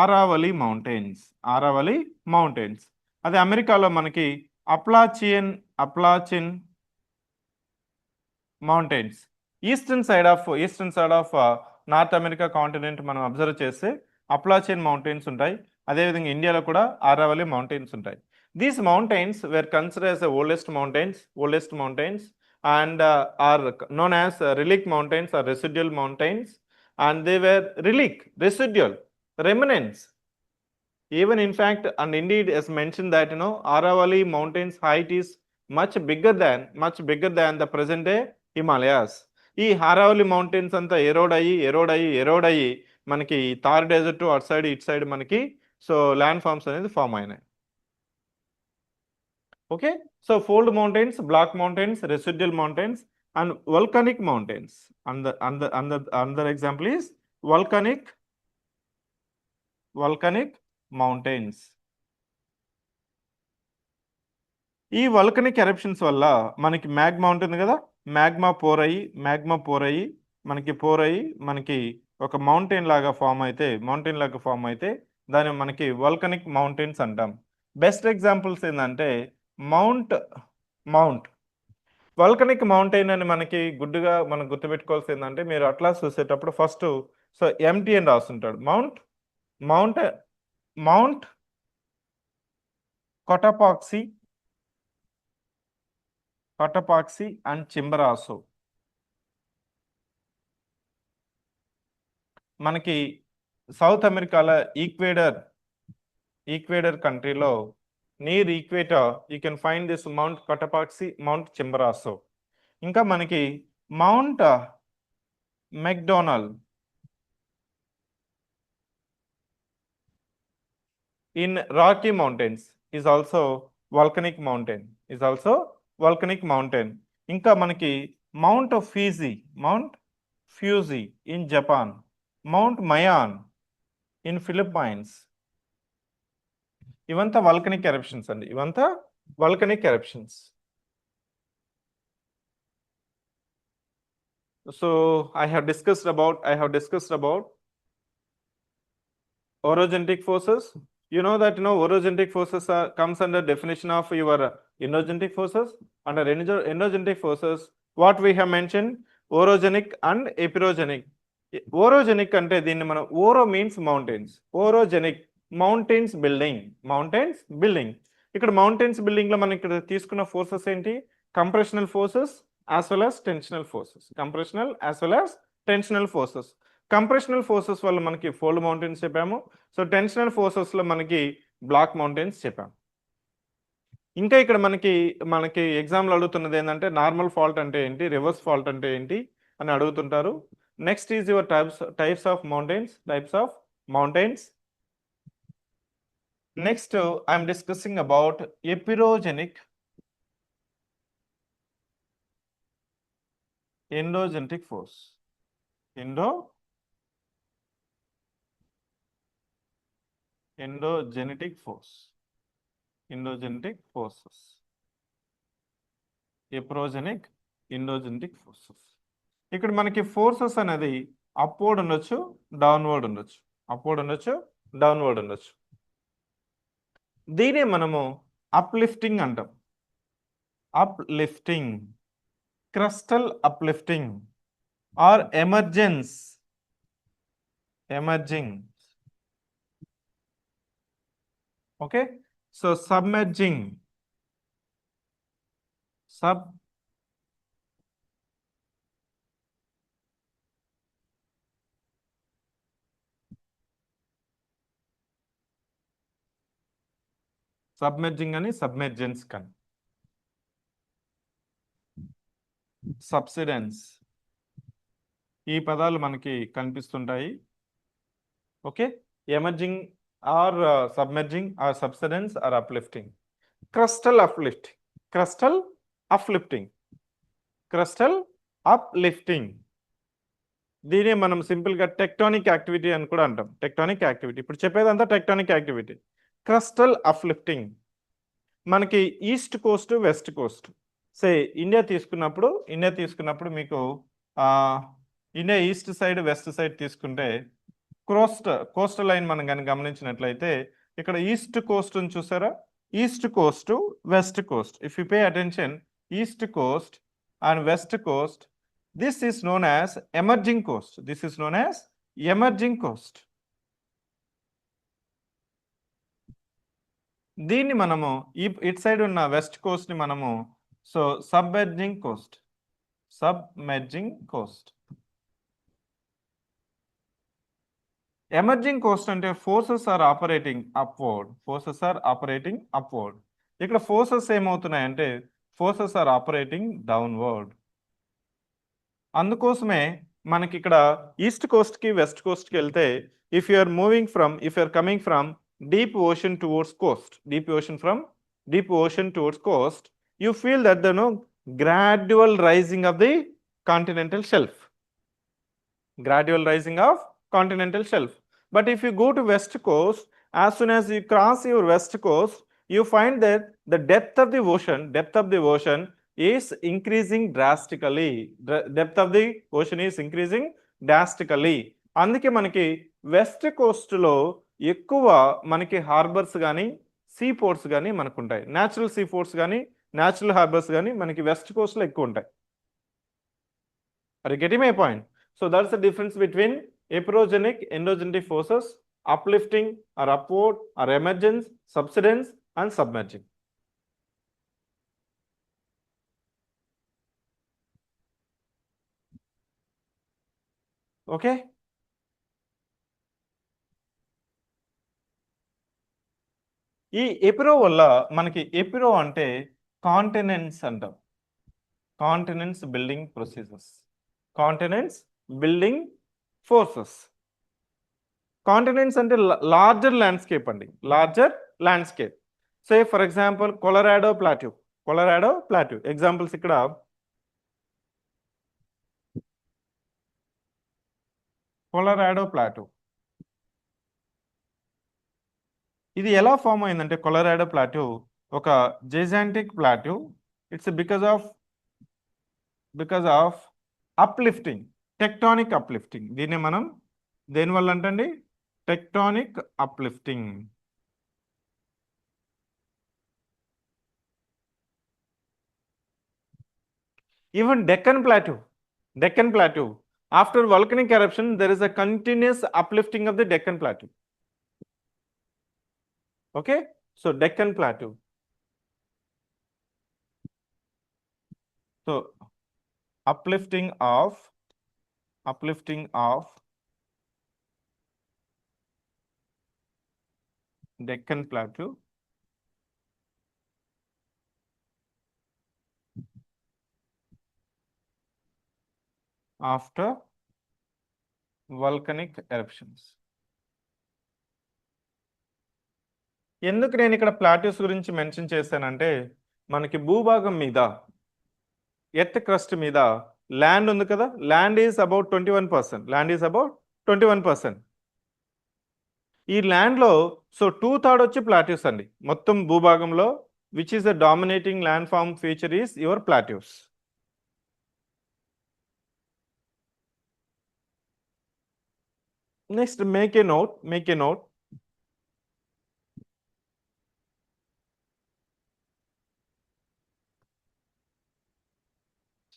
ఆరావళి మౌంటైన్స్. అదే అమెరికాలో మనకి Appalachian mountains. Eastern side of North America continent మనం అబ్జర్వ్ చేస్తే అప్లాచిన్ మౌంటైన్స్ ఉంటాయి. అదేవిధంగా ఇండియాలో కూడా ఆరావళి మౌంటైన్స్ ఉంటాయి. These mountains were considered as the oldest mountains and are known as relic mountains or residual mountains, and they were residual remnants. Even in fact, and indeed as mentioned that Aravalli mountains height is much bigger than the present day Himalayas. ఈ Aravalli mountains అంతా ఎరోడ్ అయ్యి మనకి Thar dessert అటు side ఇటు side మనకి land forms అనేది form అయినాయి. Okay, so fold mountains, block mountains, residual mountains, and volcanic mountains. And another example is volcanic mountains. ఈ వల్కనిక్ ఎరప్షన్స్ వల్ల మనకి మ్యాగ్మా ఉంటుంది కదా, మ్యాగ్మా పోర్ అయ్యి మనకి ఒక మౌంటైన్ లాగా ఫామ్ అయితే దాన్ని మనకి వల్కనిక్ మౌంటైన్స్ అంటాం. బెస్ట్ ఎగ్జాంపుల్స్ ఏంటంటే మౌంట్ వల్కనిక్ మౌంటైన్ అని మనకి గుడ్డుగా మనం గుర్తుపెట్టుకోవాల్సి ఏంటంటే, మీరు అట్లాస్ చూసేటప్పుడు ఫస్ట్ ఎంటీ అని రాస్తుంటాడు. Mount కొటపాక్సీ and చింబరాసో. మనకి సౌత్ అమెరికాలో ఈక్వేడర్ కంట్రీలో near equator you can find this Mount Cotopaxi, Mount Chimborazo. ఇంకా మనకి mount McDonald in Rocky Mountains is also volcanic mountain. ఇంకా మనకి mount Fuji in Japan, Mount Mayon in Philippines. ఇవంతా volcanic eruptions అండి. So I have discussed about orogenetic forces. You know that orogenetic forces comes under definition of your enogenetic forces. Under enogenetic forces, what we have mentioned, orogenic and epirogenic. Orogenic అంటే దీన్ని మనం oro means mountains, orogenic mountains building. ఇక్కడ mountains building లో మనం ఇక్కడ తీసుకున్న forces ఏంటి? Compressional forces as well as tensional forces. Tensional forces. Compressional forces వల్ల మనకి ఫోల్డ్ మౌంటైన్స్ చెప్పాము. సో టెన్షనల్ ఫోర్సెస్లో మనకి బ్లాక్ మౌంటైన్స్ చెప్పాము. ఇంకా ఇక్కడ మనకి ఎగ్జామ్లో అడుగుతున్నది ఏంటంటే నార్మల్ ఫాల్ట్ అంటే ఏంటి, రివర్స్ ఫాల్ట్ అంటే ఏంటి అని అడుగుతుంటారు. Next is your types of mountains. Next I'm discussing about epirogenic, endogenic force. Endogenetic forces, epirogenic, endogenetic forces. ఇక్కడ మనకి ఫోర్సెస్ అనేది అప్వర్డ్ ఉండొచ్చు, డౌన్వర్డ్ ఉండొచ్చు. దీనే మనము అప్లిఫ్టింగ్ అంటాం. Uplifting, crustal uplifting or emerging. Okay, so submerging, submerging అని, submergence కానీ, subsidence, ఈ పదాలు మనకి కనిపిస్తుంటాయి. Okay, emerging or submerging or subsidence or uplifting. Crustal uplifting, దీనే మనం సింపుల్గా టెక్టానిక్ యాక్టివిటీ అని కూడా అంటాం. టెక్టానిక్ యాక్టివిటీ ఇప్పుడు చెప్పేదంతా టెక్టానిక్ యాక్టివిటీ. క్రస్టల్ అప్లిఫ్టింగ్ మనకి east Coast, west Coast. India తీసుకున్నప్పుడు మీకు India east side, west side తీసుకుంటే కోస్టల్ లైన్ మనం కానీ గమనించినట్లయితే ఇక్కడ ఈస్ట్ కోస్ట్ చూసారా, east Coast, west Coast. If you pay attention, east Coast and west Coast, this is known as emerging Coast. దీన్ని మనము ఇటు సైడ్ ఉన్న వెస్ట్ కోస్ట్ ని మనము సబ్మెర్జింగ్ కోస్ట్. ఎమర్జింగ్ కోస్ట్ అంటే ఫోర్సెస్ ఆర్ ఆపరేటింగ్ అప్వర్డ్. ఇక్కడ forces ఏమవుతున్నాయంటే forces are operating downward. అందుకోసమే మనకి ఇక్కడ ఈస్ట్ కోస్ట్ కి, వెస్ట్ కోస్ట్ కి వెళ్తే if you are coming from deep ocean towards coast, you feel that the gradual rising of the continental shelf. But if you go to west coast, as soon as you cross your west coast, you find that the depth of the ocean is increasing drastically. అందుకే మనకి west Coast లో ఎక్కువ మనకి harbours కానీ, see ports కానీ మనకు ఉంటాయి. Natural see ports కానీ, న్యాచురల్ హార్బర్స్ కానీ మనకి వెస్ట్ కోస్ట్ లో ఎక్కువ ఉంటాయి. Are you getting my point? So that's the difference between epirogenec, endogenic forces, uplifting or upward or emergence, subsidence and submerging. Okay. ఈ ఎపిరో వల్ల మనకి ఎపిరో అంటే కాంటినెంట్స్ అంటాం. Continents building forces. కాంటినెంట్స్ అంటే లార్జర్ ల్యాండ్స్కేప్ అండి, సే for example Colorado plateau. Examples ఇక్కడ Colorado plateau. ఇది ఎలా ఫామ్ అయిందంటే కొలరాడో ప్లాట్యూ ఒక gigantic plateau. It's because of uplifting, tectonic uplifting. దీన్ని మనం దేనివల్ల అంటండి, tectonic uplifting. Even Deccan plateau after volcanic eruption there is a continuous uplifting of the Deccan Plateau. Okay, so Deccan Plateau. So uplifting of uplifting of Deccan Plateau after volcanic eruptions. ఎందుకు నేను ఇక్కడ plateaus గురించి mention చేశానంటే మనకి భూభాగం మీద earth crust మీద land ఉంది కదా, land is about 21%, land is about 21%. ఈ ల్యాండ్లో సో 2/3 వచ్చి ప్లాట్యూస్ అండి మొత్తం భూభాగంలో, which is the dominating land form feature is your plateaus. Next make a note.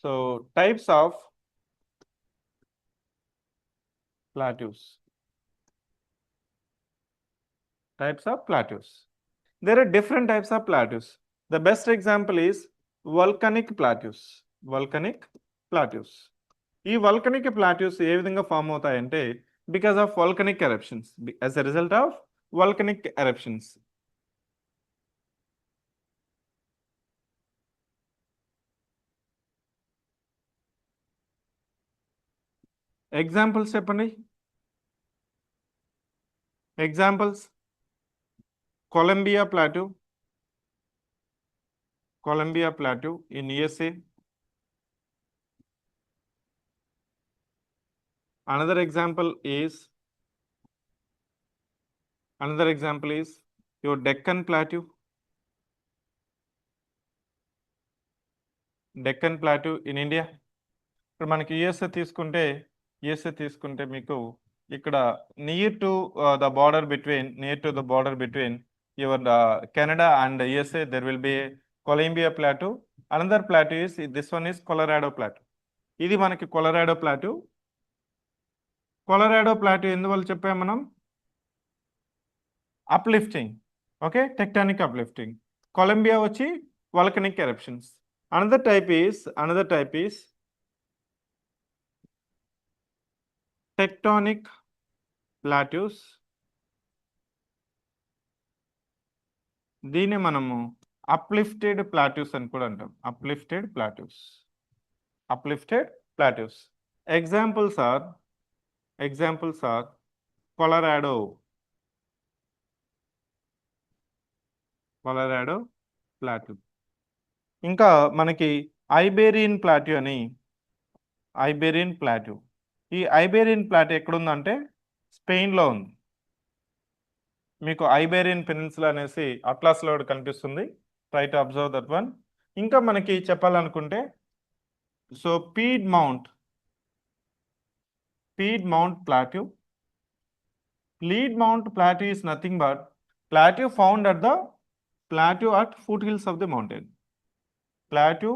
So types of plateaus. Types of plateaus. There are different types of plateaus. The best example is volcanic plateaus. Volcanic plateaus. ఈ volcanic plateaus ఏ విధంగా form అవుతాయంటే because of volcanic eruptions. As a result of volcanic eruptions. Examples చెప్పండి. Examples. Columbia Plateau in USA. Another example is your Deccan Plateau in India. ఇప్పుడు మనకి USA తీసుకుంటే మీకు ఇక్కడ near to the border between your Canada and USA there will be Columbia plateau. Another plateau is this one is Colorado plateau. ఇది మనకి Colorado plateau ఎందువల్ల చెప్పాము మనం? Uplifting, okay, tectonic uplifting. Columbia వచ్చి volcanic eruptions. Another type is tectonic plateaus. దీన్ని మనము uplifted plateaus అని కూడా అంటాం. Uplifted plateaus. Examples are Colorado plateau. ఇంకా మనకి ఐబేరియన్ ప్లాట్యూ. ఈ ఐబేరియన్ ప్లాట్యూ ఎక్కడుందంటే స్పెయిన్లో ఉంది. మీకు ఐబేరియన్ పెనిన్సులా అనేసి అట్లాస్లో కనిపిస్తుంది. Try to observe that one. ఇంకా మనకి చెప్పాలనుకుంటే so Piedmont plateau. Piedmont Plateau is nothing but plateau found at foothills of the mountain. Plateau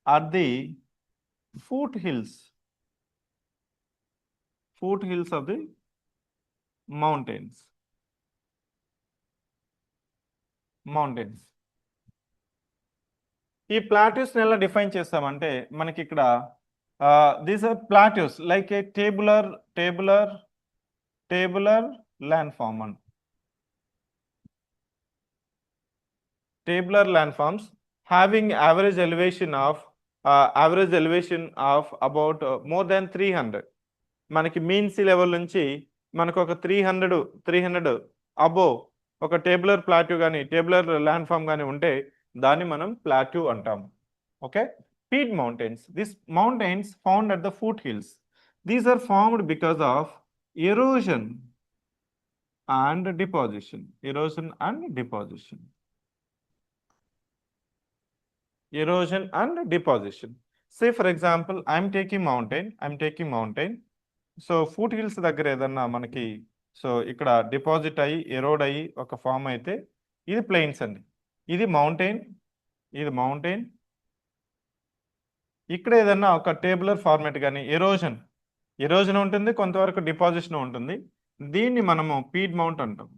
at the foothills of the mountains. ఈ ప్లాట్యూస్ ఎలా డిఫైన్ చేస్తామంటే మనకి ఇక్కడ these are plateaus like a tabular landform. Tabular landforms having average elevation of about more than 300. మనకి mean sea level నుంచి మనకు ఒక 300 above ఒక టేబులర్ ప్లాట్యూ కానీ టేబులర్ ల్యాండ్ఫామ్ కానీ ఉంటే దాన్ని మనం ప్లాట్యూ అంటాం. Okay. Peat mountains. These mountains found at the foothills. These are formed because of erosion and deposition. Say for example, I'm taking mountain. So foothills దగ్గర ఏదన్నా మనకి సో ఇక్కడ డిపాజిట్ అయ్యి ఎరోడ్ అయ్యి ఒక ఫామ్ అయితే ఇది ప్లెయిన్స్ అండి. ఇది మౌంటైన్. ఇక్కడ ఏదన్నా ఒక టేబులర్ ఫార్మేట్ కానీ ఎరోజన్ ఉంటుంది, కొంతవరకు డిపాజిషన్ ఉంటుంది. దీన్ని మనము పీడ్మౌంట్ అంటాం.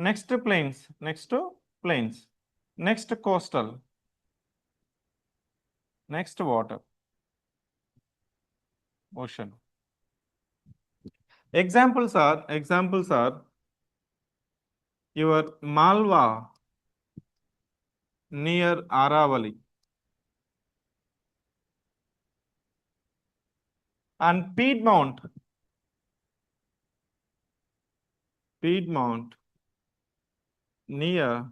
Next plains, next coastal, next water. ocean. Examples are your Malwa near Aravali and Piedmont near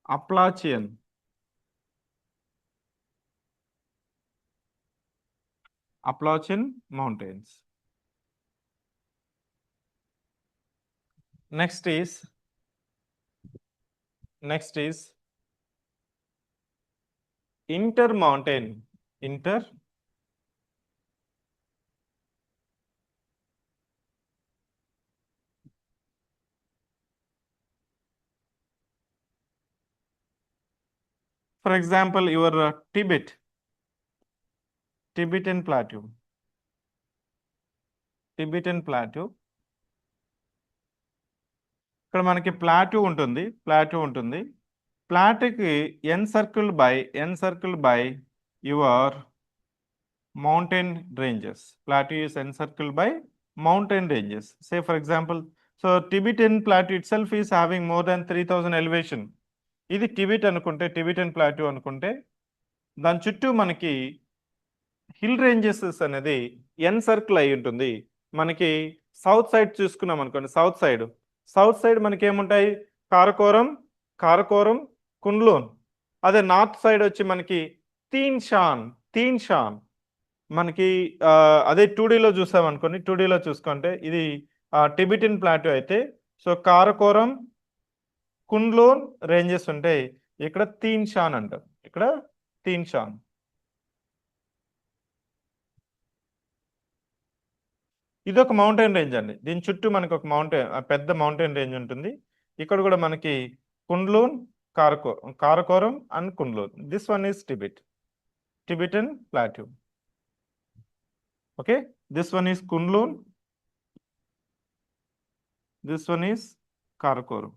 Appalachian Mountains. Next is intermountain. For example, your Tibetan Plateau. ఇక్కడ మనకి ప్లాట్యూ ఉంటుంది. ప్లాట్యూకి encircled by your mountain ranges. Plateau is encircled by mountain ranges. Say for example, so Tibetan Plateau itself is having more than 3000 elevation. ఇది Tibetan Plateau అనుకుంటే దాని చుట్టూ మనకి hill ranges అనేది ఎన్సర్కిల్ అయి ఉంటుంది. మనకి సౌత్ సైడ్ చూసుకున్నాం అనుకోండి, సౌత్ సైడ్ మనకి ఏముంటాయి, కారకోరం, కుండ్లూన్. అదే నార్త్ సైడ్ వచ్చి మనకి తీన్ షాన్ మనకి అదే 2Dలో చూసామనుకోండి, 2Dలో చూసుకుంటే ఇది టిబెటన్ ప్లాట్యూ అయితే, సో కారకోరం, కుండ్లూన్ రేంజెస్ ఉంటాయి. ఇక్కడ తీన్ షాన్ అంటారు. ఇది ఒక మౌంటైన్ రేంజ్ అండి. దీని చుట్టూ మనకు ఒక పెద్ద మౌంటైన్ రేంజ్ ఉంటుంది. ఇక్కడ కూడా మనకి Kunlun, Karakoram and Kunlun. This one is Tibetan Plateau. Okay, this one is Kunlun, this one is Karakoram.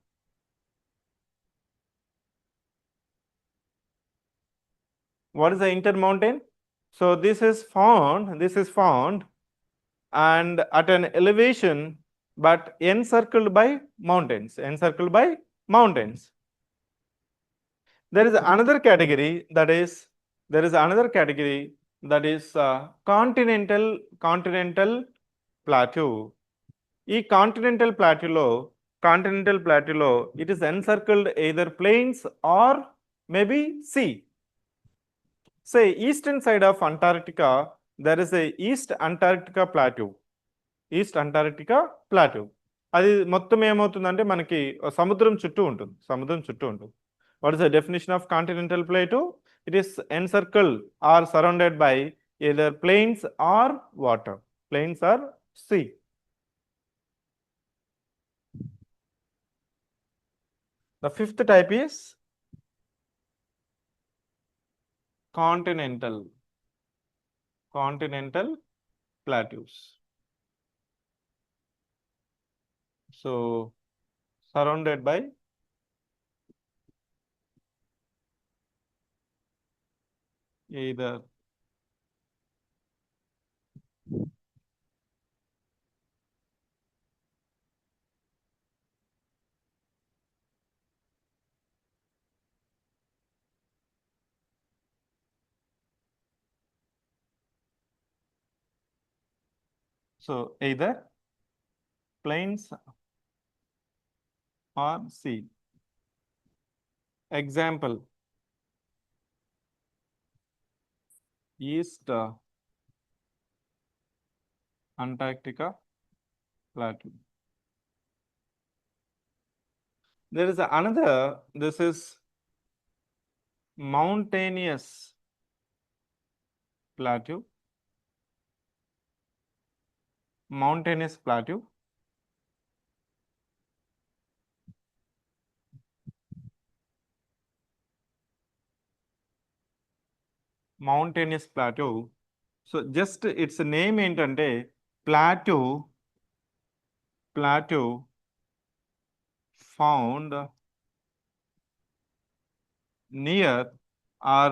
What is the intermountain? So this is found and at an elevation but encircled by mountains. There is another category that is continental plateau. ఈ continental ప్లాట్యూలో it is encircled either plains or maybe sea. Say eastern side of Antarctica, there is a East Antarctica Plateau. అది మొత్తం ఏమవుతుందంటే మనకి సముద్రం చుట్టూ ఉంటుంది. What is the definition of continental plateau? It is encircled or surrounded by either plains or water, plains or sea. The fifth type is continental plateaus. So surrounded by either either plains or sea. Example, East Antarctica Plateau. There is another, this is mountainous plateau. Mountainous plateau so just its name ఏంటంటే plateau found near or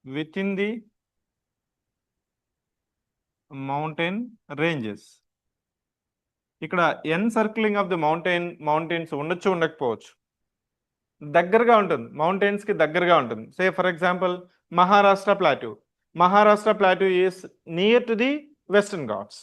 within the mountain ranges. ఇక్కడ ఎన్సర్క్లింగ్ of the mountains ఉండొచ్చు ఉండకపోవచ్చు. దగ్గరగా ఉంటుంది, మౌంటైన్స్కి దగ్గరగా ఉంటుంది. సే for example Maharashtra plateau is near to the western Ghats.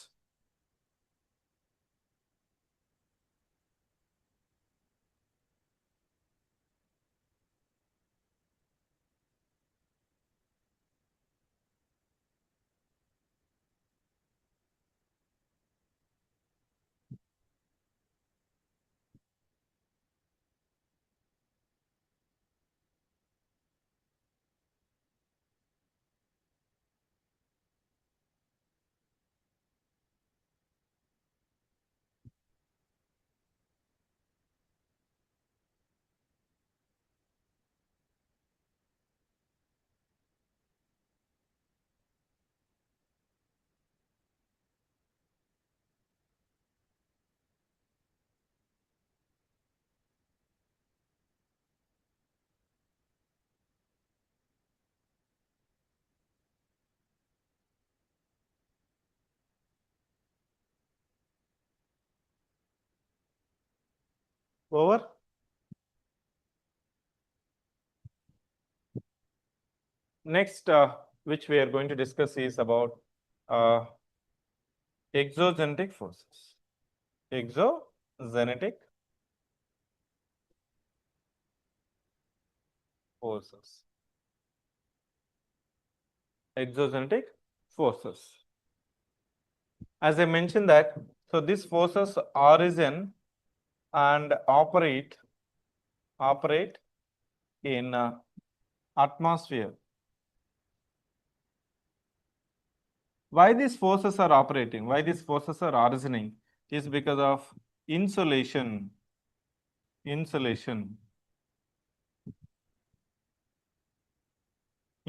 Over. Next, which we are going to discuss is about exogenetic forces. Exogenetic forces. Exogenetic forces. As I mentioned that, so these forces origin and operate in atmosphere. Why these forces are operating, why these forces are originating is because of insolation.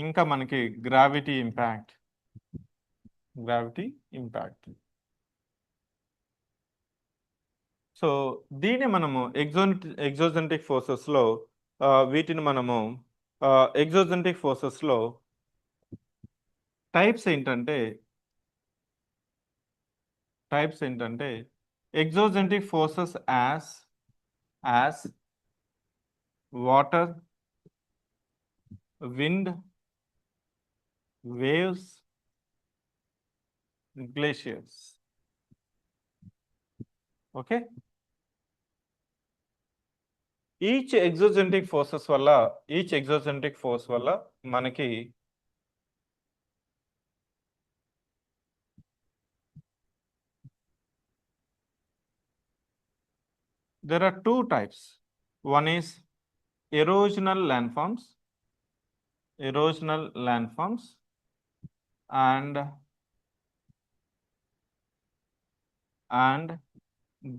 ఇంకా మనకి gravity impact. So దీన్ని మనము ఎగ్జోజెంటిక్ ఫోర్సెస్లో వీటిని మనము ఎగ్జోజెంటిక్ ఫోర్సెస్లో types ఏంటంటే exogenetic forces as water, wind, waves, glaciers. Okay, each exogentic force వల్ల మనకి there are two types. One is erosional landforms and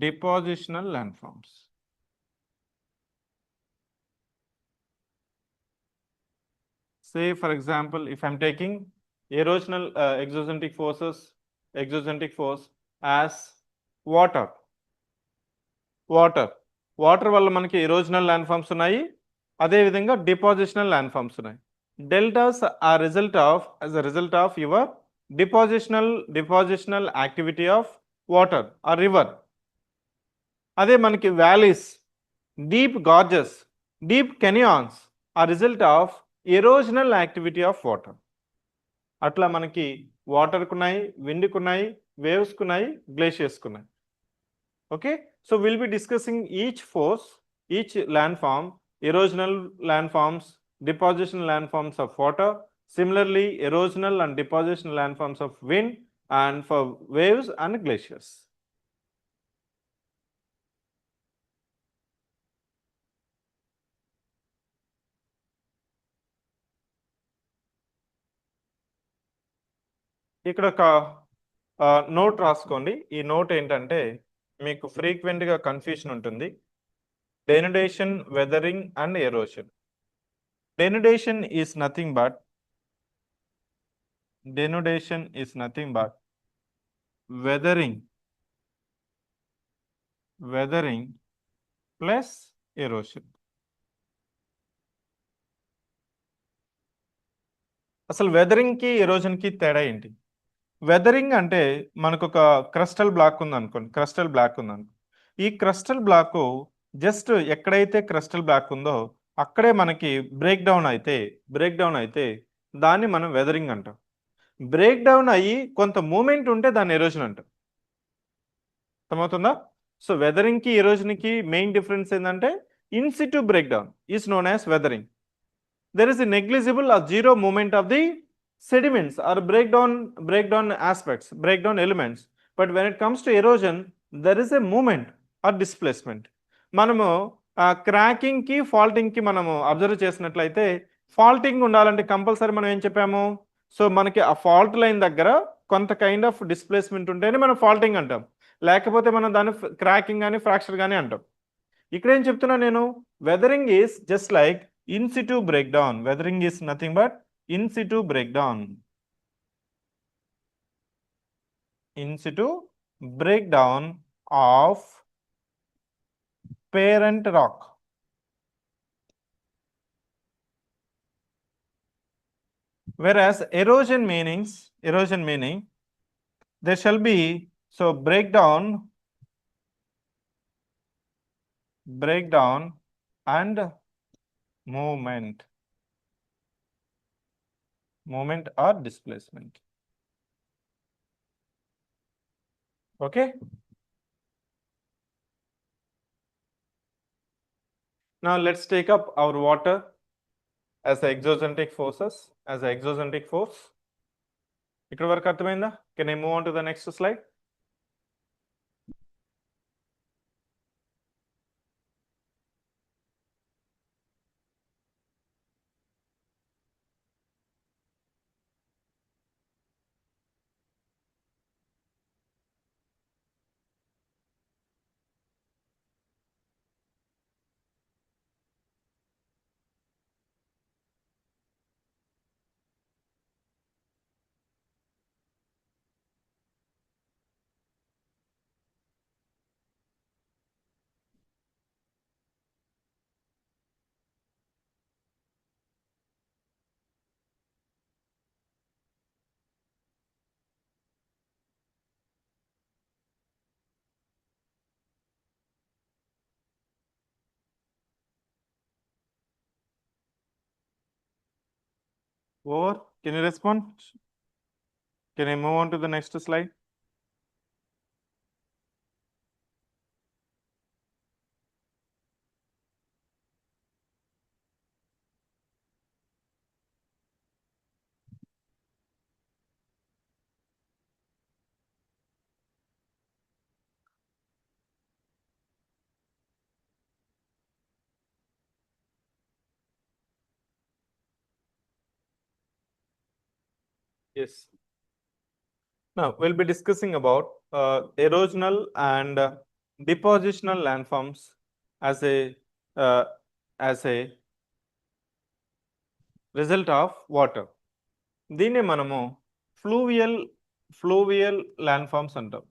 depositional landforms. Say for example, if I'm taking erosional exogentic force as water వల్ల మనకి erosional landforms ఉన్నాయి, అదే విధంగా depositional landforms ఉన్నాయి. Deltas are as a result of your depositional activity of water or river. అదే మనకి valleys, deep gorges, deep canyons are result of erosional activity of water. అట్లా మనకి వాటర్ కున్నాయి, విండ్ కున్నాయి, వేవ్స్ కున్నాయి, గ్లేషియర్స్ కున్నాయి. Okay, so we'll be discussing each force, each landform, erosional landforms, depositional landforms of water, similarly erosional and depositional landforms of wind, and for waves and glaciers. ఇక్కడ ఒక note రాసుకోండి. ఈ note ఏంటంటే మీకు ఫ్రీక్వెంట్గా confusion ఉంటుంది. Denudation, weathering and erosion. Denudation is nothing but weathering plus erosion. అసలు వెదరింగ్కి ఎరోజన్కి తేడా ఏంటి? వెదరింగ్ అంటే మనకు ఒక క్రస్టల్ బ్లాక్ ఉందనుకోండి, క్రస్టల్ బ్లాక్ ఉందనుకో, ఈ క్రస్టల్ బ్లాక్ జస్ట్ ఎక్కడైతే క్రస్టల్ బ్లాక్ ఉందో అక్కడే మనకి బ్రేక్ డౌన్ అయితే దాన్ని మనం వెదరింగ్ అంటాం. బ్రేక్ డౌన్ అయ్యి కొంత మూమెంట్ ఉంటే దాన్ని ఎరోజన్ అంటాం. అర్థమవుతుందా? సో వెదరింగ్కి ఎరోజన్కి మెయిన్ డిఫరెన్స్ ఏంటంటే in situ break down is known as weathering. there is a negligible or zero movement of the sediments or breakdown aspects, breakdown elements. But when it comes to erosion, there is a movement or displacement. మనము క్రాకింగ్కి ఫాల్టింగ్కి మనము observe చేసినట్లయితే faulting ఉండాలంటే compulsory మనం ఏం చెప్పాము? So మనకి ఆ fault line దగ్గర కొంత కైండ్ ఆఫ్ డిస్ప్లేస్మెంట్ ఉంటేనే మనం ఫాల్టింగ్ అంటాం, లేకపోతే మనం దాన్ని క్రాకింగ్ కానీ ఫ్రాక్చర్ కానీ అంటాం. ఇక్కడ ఏం చెప్తున్నా నేను, weathering is just like in situ breakdown. Weathering is nothing but in situ breakdown. In situ breakdown of parent rock. Whereas erosion meaning there shall be breakdown and movement or displacement. Okay, now let's take up our water as a exogentic forces, as a exogentic force. ఇక్కడ వరకు అర్థమైందా? Can I move on to the next slide? Over. Can you respond? Can I move on to the next slide? Yes. Now we'll be discussing about erosional and depositional landforms as a result of water. దీన్ని మనము fluvial landforms అంటాం.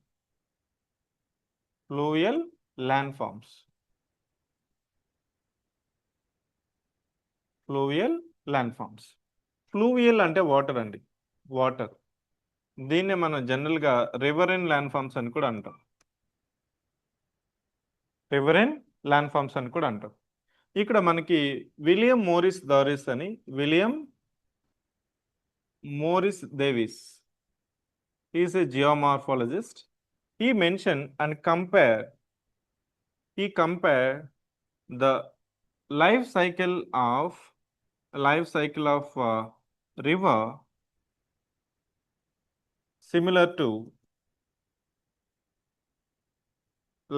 Fluvial landforms. Fluvial landforms. Fluvial అంటే water అండి, water. దీన్నే మనం జనరల్గా రివరెన్ ల్యాండ్ఫామ్స్ అని కూడా అంటాం. రివరెన్ ల్యాండ్ఫామ్స్ అని కూడా అంటాం. ఇక్కడ మనకి William Morris Davis is a geomorphologist. He mentioned and compare the life cycle of river similar to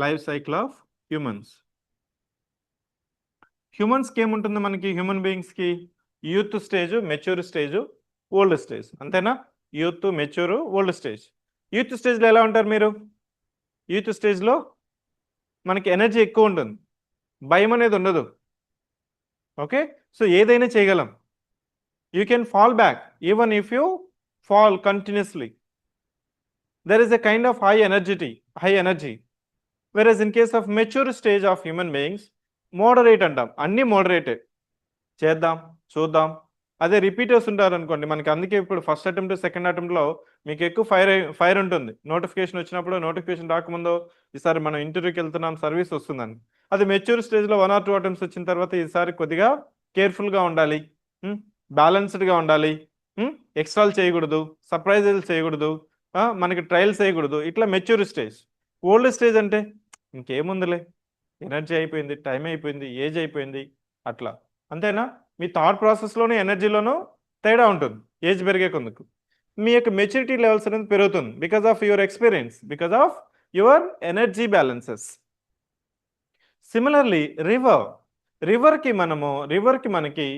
life cycle of humans. హ్యూమన్స్కి ఏముంటుంది? మనకి హ్యూమన్ బీయింగ్స్కి youth stage, mature stage, old stage, అంతేనా? Youth, mature, old stage. Youth స్టేజ్లో ఎలా ఉంటారు మీరు? Youth స్టేజ్లో మనకి ఎనర్జీ ఎక్కువ ఉంటుంది, భయం అనేది ఉండదు. ఓకే, సో ఏదైనా చేయగలం. You can fall back even if you fall continuously. There is a kind of high energy. Versus in case of mature stage of human beings moderate అంటాం, అన్నీ మోడరేటెడ్. చేద్దాం, చూద్దాం అదే రిపీటర్స్ ఉంటారనుకోండి, మనకి అందుకే ఇప్పుడు ఫస్ట్ అటెంప్ట్ సెకండ్ అటెంప్ట్లో మీకు ఎక్కువ ఫైర్ ఉంటుంది. నోటిఫికేషన్ వచ్చినప్పుడు నోటిఫికేషన్ రాకముందు ఈసారి మనం ఇంటర్వ్యూకి వెళ్తున్నాం, సర్వీస్ వస్తుందని. అది మెచ్యూర్ స్టేజ్లో 1 or 2 అటెంప్ట్స్ వచ్చిన తర్వాత ఈసారి కొద్దిగా కేర్ఫుల్గా ఉండాలి, బ్యాలెన్స్డ్గా ఉండాలి, ఎక్స్ట్రాలు చేయకూడదు, సర్ప్రైజులు చేయకూడదు, మనకి ట్రయల్స్ చేయకూడదు. ఇట్లా మెచ్యూర్ స్టేజ్. ఓల్డ్ స్టేజ్ అంటే ఇంకేముందిలే, ఎనర్జీ అయిపోయింది, టైం అయిపోయింది, ఏజ్ అయిపోయింది, అట్లా. అంతేనా? మీ థాట్ ప్రాసెస్లోనే ఎనర్జీలోనూ తేడా ఉంటుంది ఏజ్ పెరిగే కొందుకు. మీ యొక్క మెచ్యూరిటీ లెవెల్స్ అనేది పెరుగుతుంది because of your experience, because of your energy balances. Similarly రివర్కి మనకి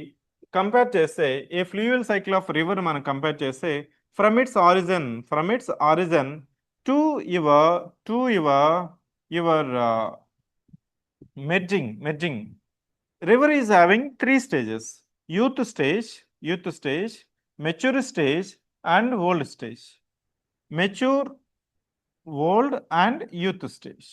కంపేర్ చేస్తే, a fluvial cycle of river మనం కంపేర్ చేస్తే from its origin to your merging. River is having 3 stages: youth stage, mature stage, and old stage. Mature, old, and youth stage.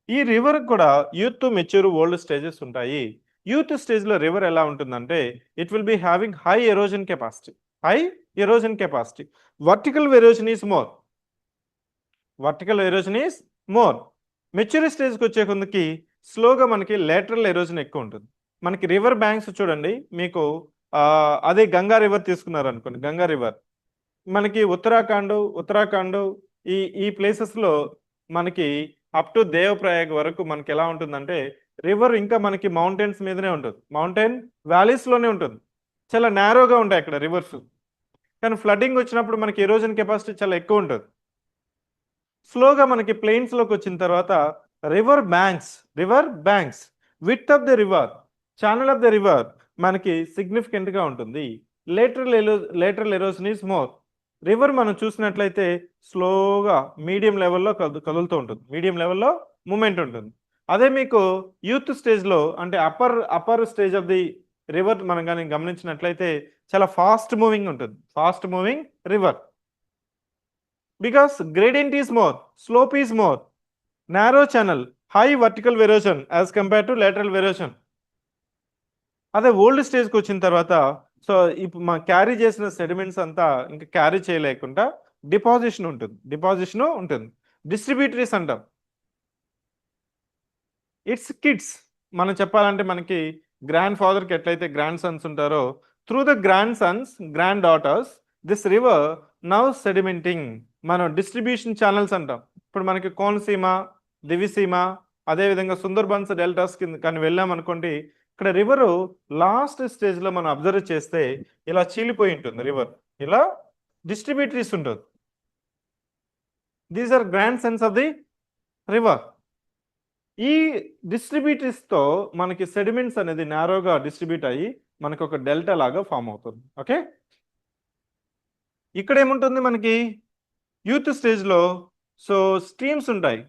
ఈ river కూడా youth, mature, old stages ఉంటాయి. Youth స్టేజ్లో river ఎలా ఉంటుందంటే it will be having high erosion capacity. Vertical erosion is more. Mature స్టేజ్కి వచ్చే కొందుకి స్లోగా మనకి లేటరల్ ఎరోజన్ ఎక్కువ ఉంటుంది. మనకి రివర్ బ్యాంక్స్ చూడండి, మీకు అదే గంగా రివర్ తీసుకున్నారు అనుకోండి, గంగా రివర్ మనకి ఉత్తరాఖండ్ ఈ ప్లేసెస్లో మనకి అప్ టు దేవప్రయాగ్ వరకు మనకి ఎలా ఉంటుందంటే రివర్ ఇంకా మనకి మౌంటైన్స్ మీదనే ఉంటుంది, మౌంటైన్ వ్యాలీస్లోనే ఉంటుంది. చాలా నేరోగా ఉంటాయి అక్కడ రివర్స్. కానీ ఫ్లడ్డింగ్ వచ్చినప్పుడు మనకి ఎరోజన్ కెపాసిటీ చాలా ఎక్కువ ఉంటుంది. స్లోగా మనకి ప్లెయిన్స్లోకి వచ్చిన తర్వాత river banks width of the river, channel of the river మనకి సిగ్నిఫికెంట్గా ఉంటుంది. Lateral erosion is more. River మనం చూసినట్లయితే స్లోగా మీడియం లెవెల్లో కదులుతూ ఉంటుంది, మీడియం లెవెల్లో మూమెంట్ ఉంటుంది. అదే మీకు యూత్ స్టేజ్లో అంటే upper stage of the river మనం కానీ గమనించినట్లయితే చాలా fast moving river. Because gradient is more, slope is more, narrow channel, high vertical erosion as compared to lateral erosion. అదే ఓల్డ్ స్టేజ్కి వచ్చిన తర్వాత సో ఇప్పుడు మనం క్యారీ చేసిన సెడిమెంట్స్ అంతా ఇంకా క్యారీ చేయలేకుండా డిపాజిషన్ ఉంటుంది. డిస్ట్రిబ్యూటరీస్ అంటాం. It's kids. మనం చెప్పాలంటే మనకి గ్రాండ్ ఫాదర్కి ఎట్లయితే గ్రాండ్ సన్స్ ఉంటారో, through the grandsons, granddaughters, this river now sedimenting. మనం డిస్ట్రిబ్యూషన్ ఛానల్స్ అంటాం. ఇప్పుడు మనకి కోనసీమ, దివిసీమ, అదేవిధంగా సుందర్బన్స్ డెల్టాస్ కింద కానీ వెళ్ళామనుకోండి, ఇక్కడ రివరు లాస్ట్ స్టేజ్లో మనం అబ్జర్వ్ చేస్తే ఇలా చీలిపోయి ఉంటుంది రివర్, ఇలా డిస్ట్రిబ్యూటరీస్ ఉంటుంది. These are grandsons of the river. ఈ డిస్ట్రిబ్యూటరీస్తో మనకి సెడిమెంట్స్ అనేది నారోగా డిస్ట్రిబ్యూట్ అయ్యి మనకు ఒక డెల్టా లాగా ఫామ్ అవుతుంది. ఓకే, ఇక్కడ ఏముంటుంది మనకి యూత్ స్టేజ్లో సో స్ట్రీమ్స్ ఉంటాయి,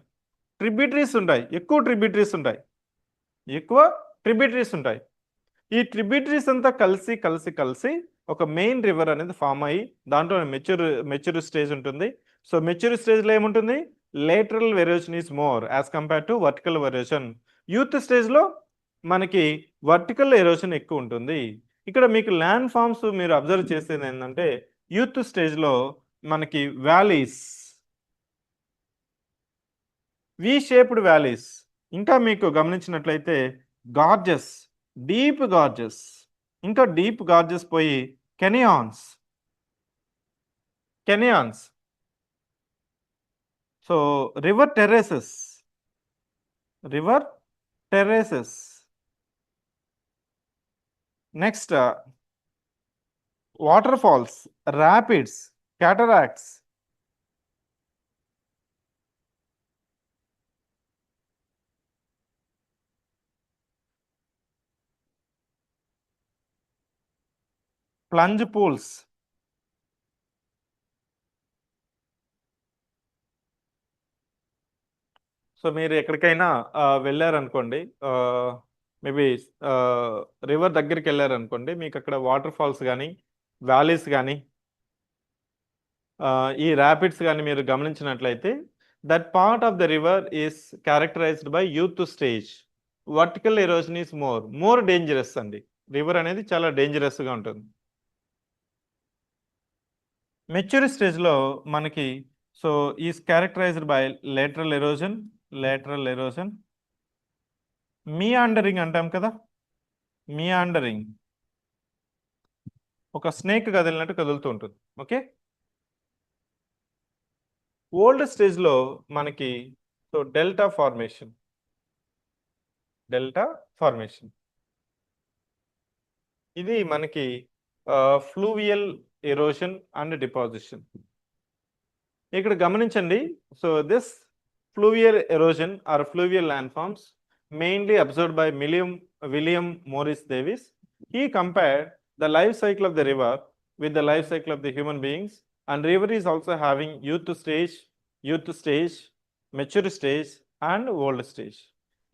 ఎక్కువ ట్రిబ్యూటరీస్ ఉంటాయి. ఈ ట్రిబ్యూటరీస్ అంతా కలిసి ఒక మెయిన్ రివర్ అనేది ఫామ్ అయ్యి దాంట్లో మెచ్యూర్ స్టేజ్ ఉంటుంది. సో మెచ్యూర్ స్టేజ్లో ఏముంటుంది, lateral erosion is more as compare to vertical erosion. Youth స్టేజ్లో మనకి వర్టికల్ ఎరోషన్ ఎక్కువ ఉంటుంది. ఇక్కడ మీకు ల్యాండ్ ఫామ్స్ మీరు అబ్జర్వ్ చేసేది ఏంటంటే యూత్ స్టేజ్లో మనకి వ్యాలీస్, వి షేప్డ్ వ్యాలీస్, ఇంకా మీకు గమనించినట్లయితే గార్జెస్, డీప్ గార్జెస్ పోయి canyons. So river terraces, next water falls, rapids, cataracts, plunge pools. So మీరు ఎక్కడికైనా వెళ్ళారనుకోండి, మేబీ రివర్ దగ్గరికి వెళ్ళారనుకోండి, మీకు అక్కడ వాటర్ ఫాల్స్ కానీ వ్యాలీస్ కానీ ఈ ర్యాపిడ్స్ కానీ మీరు గమనించినట్లయితే that part of the river is characterised by youth stage. Vertical erosion is more dangerous అండి. రివర్ అనేది చాలా డేంజరస్గా ఉంటుంది. మెచ్యూర్ స్టేజ్లో మనకి so is characterised by lateral erosion, meandering అంటాం కదా, మియాండరింగ్ ఒక స్నేక్ కదిలినట్టు కదులుతూ ఉంటుంది. ఓకే, ఓల్డ్ స్టేజ్లో మనకి సో డెల్టా ఫార్మేషన్ ఇది మనకి ఫ్లూవియల్ ఎరోషన్ అండ్ డిపాజిషన్. ఇక్కడ గమనించండి, so this fluvial erosion are fluvial land forms mainly observed by William Morris Davis. He compared the life cycle of the river with the life cycle of the human beings, and river is also having youth stage, mature stage and old stage.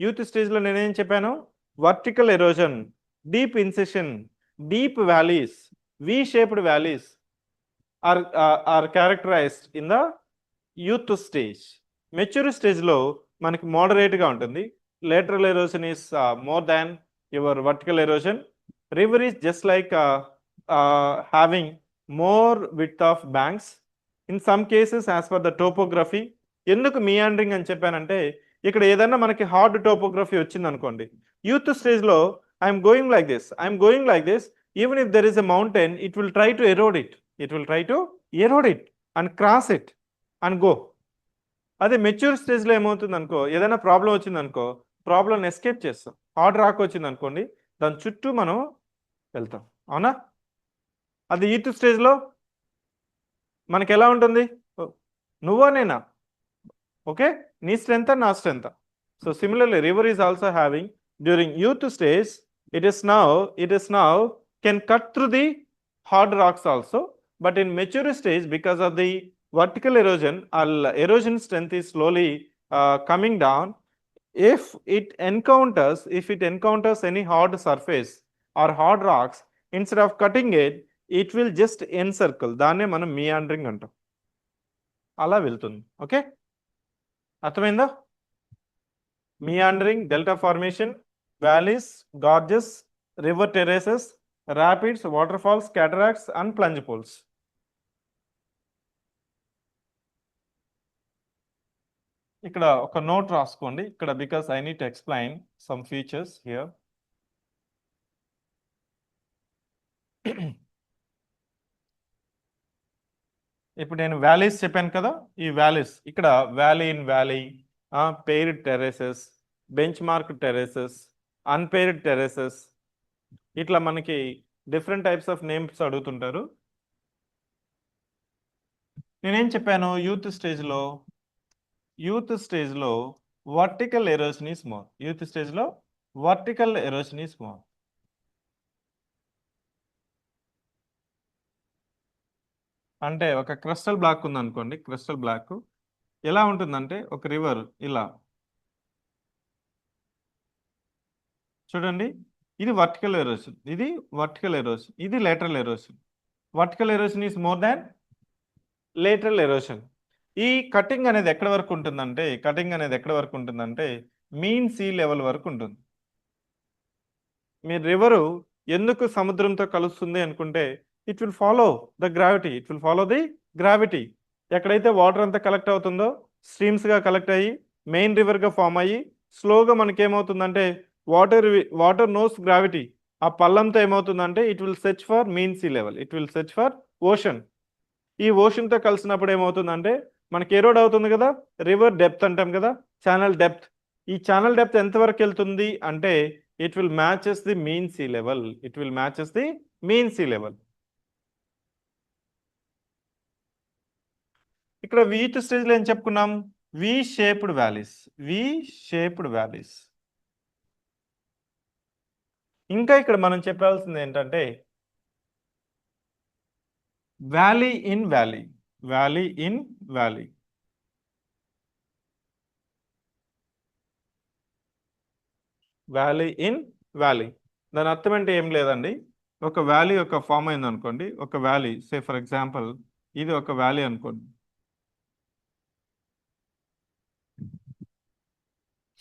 Youth stage లో నేనేం చెప్పాను, vertical erosion, deep insertion, deep valleys, we shaped valleys are characterized in the youth stage. Mature stage లో మనకి moderate గా ఉంటుంది. Lateral erosion is more than your vertical erosion. River is just like having more width of banks. In some cases as per the topography. ఎందుకు meandering అని చెప్పానంటే ఇక్కడ ఏదైనా మనకి హార్డ్ టోపోగ్రఫీ వచ్చింది అనుకోండి, యూత్ స్టేజ్లో I'm going like this, even if there is a mountain, it will try to erode it and cross it and go. అదే మెచ్యూర్ స్టేజ్లో ఏమవుతుంది అనుకో, ఏదైనా ప్రాబ్లం వచ్చింది అనుకో, ప్రాబ్లం ఎస్కేప్ చేస్తాం. హార్డ్ రాక్ వచ్చింది అనుకోండి, దాని చుట్టూ మనం వెళ్తాం, అవునా? అది యూత్ స్టేజ్లో మనకి ఎలా ఉంటుంది, నువ్వా నేనా, ఓకే, నీ స్ట్రెంత్ నా strength. So similarly river is also having during youth stage, it is now can cut through the hard rocks also, but in mature stage because of the vertical erosion, erosion strength is slowly coming down. If it encounters any hard surface or hard rocks, instead of cutting it will just encircle. దాన్నే మనం meandering అంటాం, అలా వెళ్తుంది. Okay, అర్థమైందా? meandering, delta formation, valleys, gorges, river terraces, rapids, waterfalls, cataracts and plunge pools. ఇక్కడ ఒక note రాసుకోండి ఇక్కడ, because I need to explain some features here. ఇప్పుడు నేను వ్యాలీస్ చెప్పాను కదా, ఈ వ్యాలీస్ ఇక్కడ valley, paired terraces, bench mark terraces, unpaired terraces, ఇట్లా మనకి డిఫరెంట్ టైప్స్ ఆఫ్ నేమ్స్ అడుగుతుంటారు. నేనేం చెప్పాను, యూత్ స్టేజ్లో వర్టికల్ ఎరోషన్ ఈస్ మోర్. అంటే ఒక క్రిస్టల్ బ్లాక్ ఉందనుకోండి, క్రిస్టల్ బ్లాక్ ఎలా ఉంటుందంటే ఒక రివర్ ఇలా చూడండి, ఇది వర్టికల్ ఎరోషన్, ఇది lateral erosion. Vertical erosion is more than lateral erosion. ఈ కటింగ్ అనేది ఎక్కడ వరకు ఉంటుందంటే మీన్ సీ లెవెల్ వరకు ఉంటుంది. మీ రివరు ఎందుకు సముద్రంతో కలుస్తుంది అనుకుంటే it will follow the gravity. ఎక్కడైతే వాటర్ అంతా కలెక్ట్ అవుతుందో స్ట్రీమ్స్గా కలెక్ట్ అయ్యి మెయిన్ రివర్గా ఫామ్ అయ్యి స్లోగా మనకేమవుతుందంటే వాటర్ నోస్ గ్రావిటీ. ఆ పల్లంతో ఏమవుతుందంటే it will search for mean sea level, ocean. ఈ ఓషన్తో కలిసినప్పుడు ఏమవుతుందంటే మనకి ఎరోడ్ అవుతుంది కదా, రివర్ డెప్త్ అంటాం కదా, ఛానల్ డెప్త్. ఈ ఛానల్ డెప్త్ ఎంతవరకు వెళ్తుంది అంటే it will matches the mean sea level. ఇక్కడ వీట్ స్టేజ్లో ఏం చెప్పుకున్నాం, వి షేప్డ్ వ్యాలీస్. ఇంకా ఇక్కడ మనం చెప్పాల్సింది ఏంటంటే వ్యాలీ ఇన్ వ్యాలీ. దాని అర్థం అంటే ఏం లేదండి, ఒక వ్యాలీ ఒక ఫామ్ అయింది అనుకోండి, ఒక వ్యాలీ సే ఫర్ ఎగ్జాంపుల్ ఇది ఒక వ్యాలీ అనుకోండి.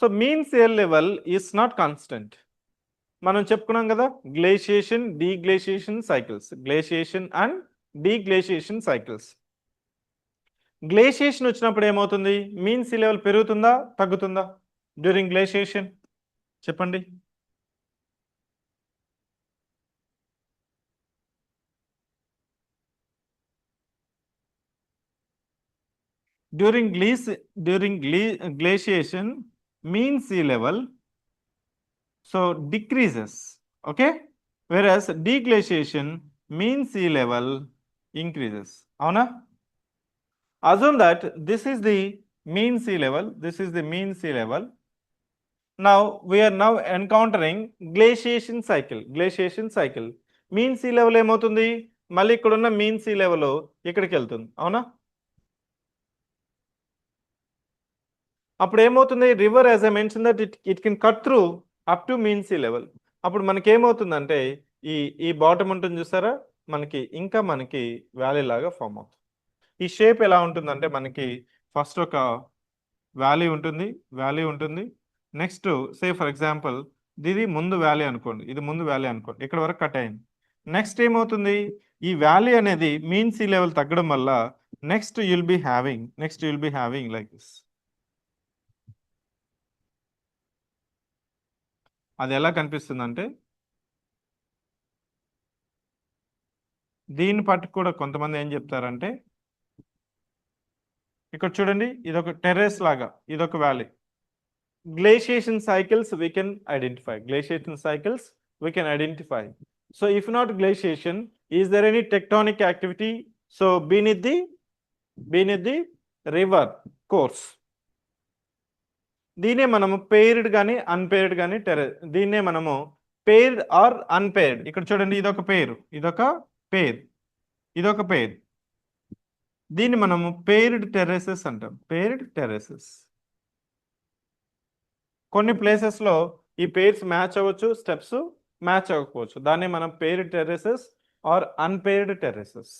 So mean sea level is not constant. మనం చెప్పుకున్నాం కదా, గ్లేషియేషన్ డీగ్లేషియేషన్ సైకిల్స్, గ్లేషియేషన్ అండ్ డీగ్లేషియేషన్ సైకిల్స్. గ్లేషియేషన్ వచ్చినప్పుడు ఏమవుతుంది? మీన్ సీ లెవెల్ పెరుగుతుందా తగ్గుతుందా డ్యూరింగ్ గ్లేషియేషన్? చెప్పండి. During glaciation mean sea level so decreases, okay, versus deglaciation mean sea level increases. అవునా? Assume that this is the mean sea level, this is the mean sea level. Now we are now encountering glaciation cycle. Glaciation cycle. Mean sea level ఏమవుతుంది? మళ్ళీ ఇక్కడున్న mean sea level ఇక్కడికి వెళ్తుంది. అవునా? అప్పుడు ఏమవుతుంది? River as I mention that it can cut through up to mean sea level. అప్పుడు మనకి ఏమవుతుందంటే ఈ ఈ బాటమ్ ఉంటుంది చూసారా, మనకి వ్యాలీ లాగా ఫామ్ అవుతుంది. ఈ షేప్ ఎలా ఉంటుందంటే మనకి ఫస్ట్ ఒక వ్యాలీ ఉంటుంది. నెక్స్ట్ సే ఫర్ ఎగ్జాంపుల్ ఇది ముందు వ్యాలీ అనుకోండి, ఇక్కడ వరకు కట్ అయింది. నెక్స్ట్ ఏమవుతుంది? ఈ వ్యాలీ అనేది మీన్ సీ లెవెల్ తగ్గడం వల్ల next you'll be having like this. అది ఎలా కనిపిస్తుందంటే దీన్ని పట్టు కూడా కొంతమంది ఏం చెప్తారంటే, ఇక్కడ చూడండి, ఇదొక టెర్రస్ లాగా, ఇదొక valley. Glaciation cycles we can identify. So if not glaciation, is there any tectonic activity? So beneath the river course. దీనే మనము పెయిర్డ్ కానీ అన్పెయిర్డ్ కానీ దీన్నే మనము పెయిర్డ్ ఆర్ అన్పెయిర్డ్. ఇక్కడ చూడండి, ఇదొక పెయిర్. దీన్ని మనము పెయిర్డ్ టెర్రసెస్ అంటాం. కొన్ని ప్లేసెస్లో ఈ పెయిర్స్ మ్యాచ్ అవ్వచ్చు, స్టెప్స్ మ్యాచ్ అవ్వకపోవచ్చు. దాన్ని మనం పెయిర్డ్ టెర్రసెస్ ఆర్ అన్పెయిర్డ్ టెర్రసెస్.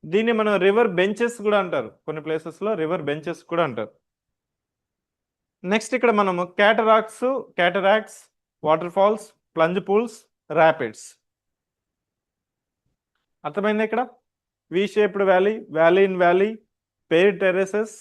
దీన్ని మనం రివర్ బెంచెస్ కూడా అంటారు. కొన్ని ప్లేసెస్లో రివర్ బెంచెస్ కూడా అంటారు. నెక్స్ట్ ఇక్కడ మనము cataracts, water falls, plunge pools, rapids. అర్థమైంది? ఇక్కడ V shaped valley in valley, paired terraces.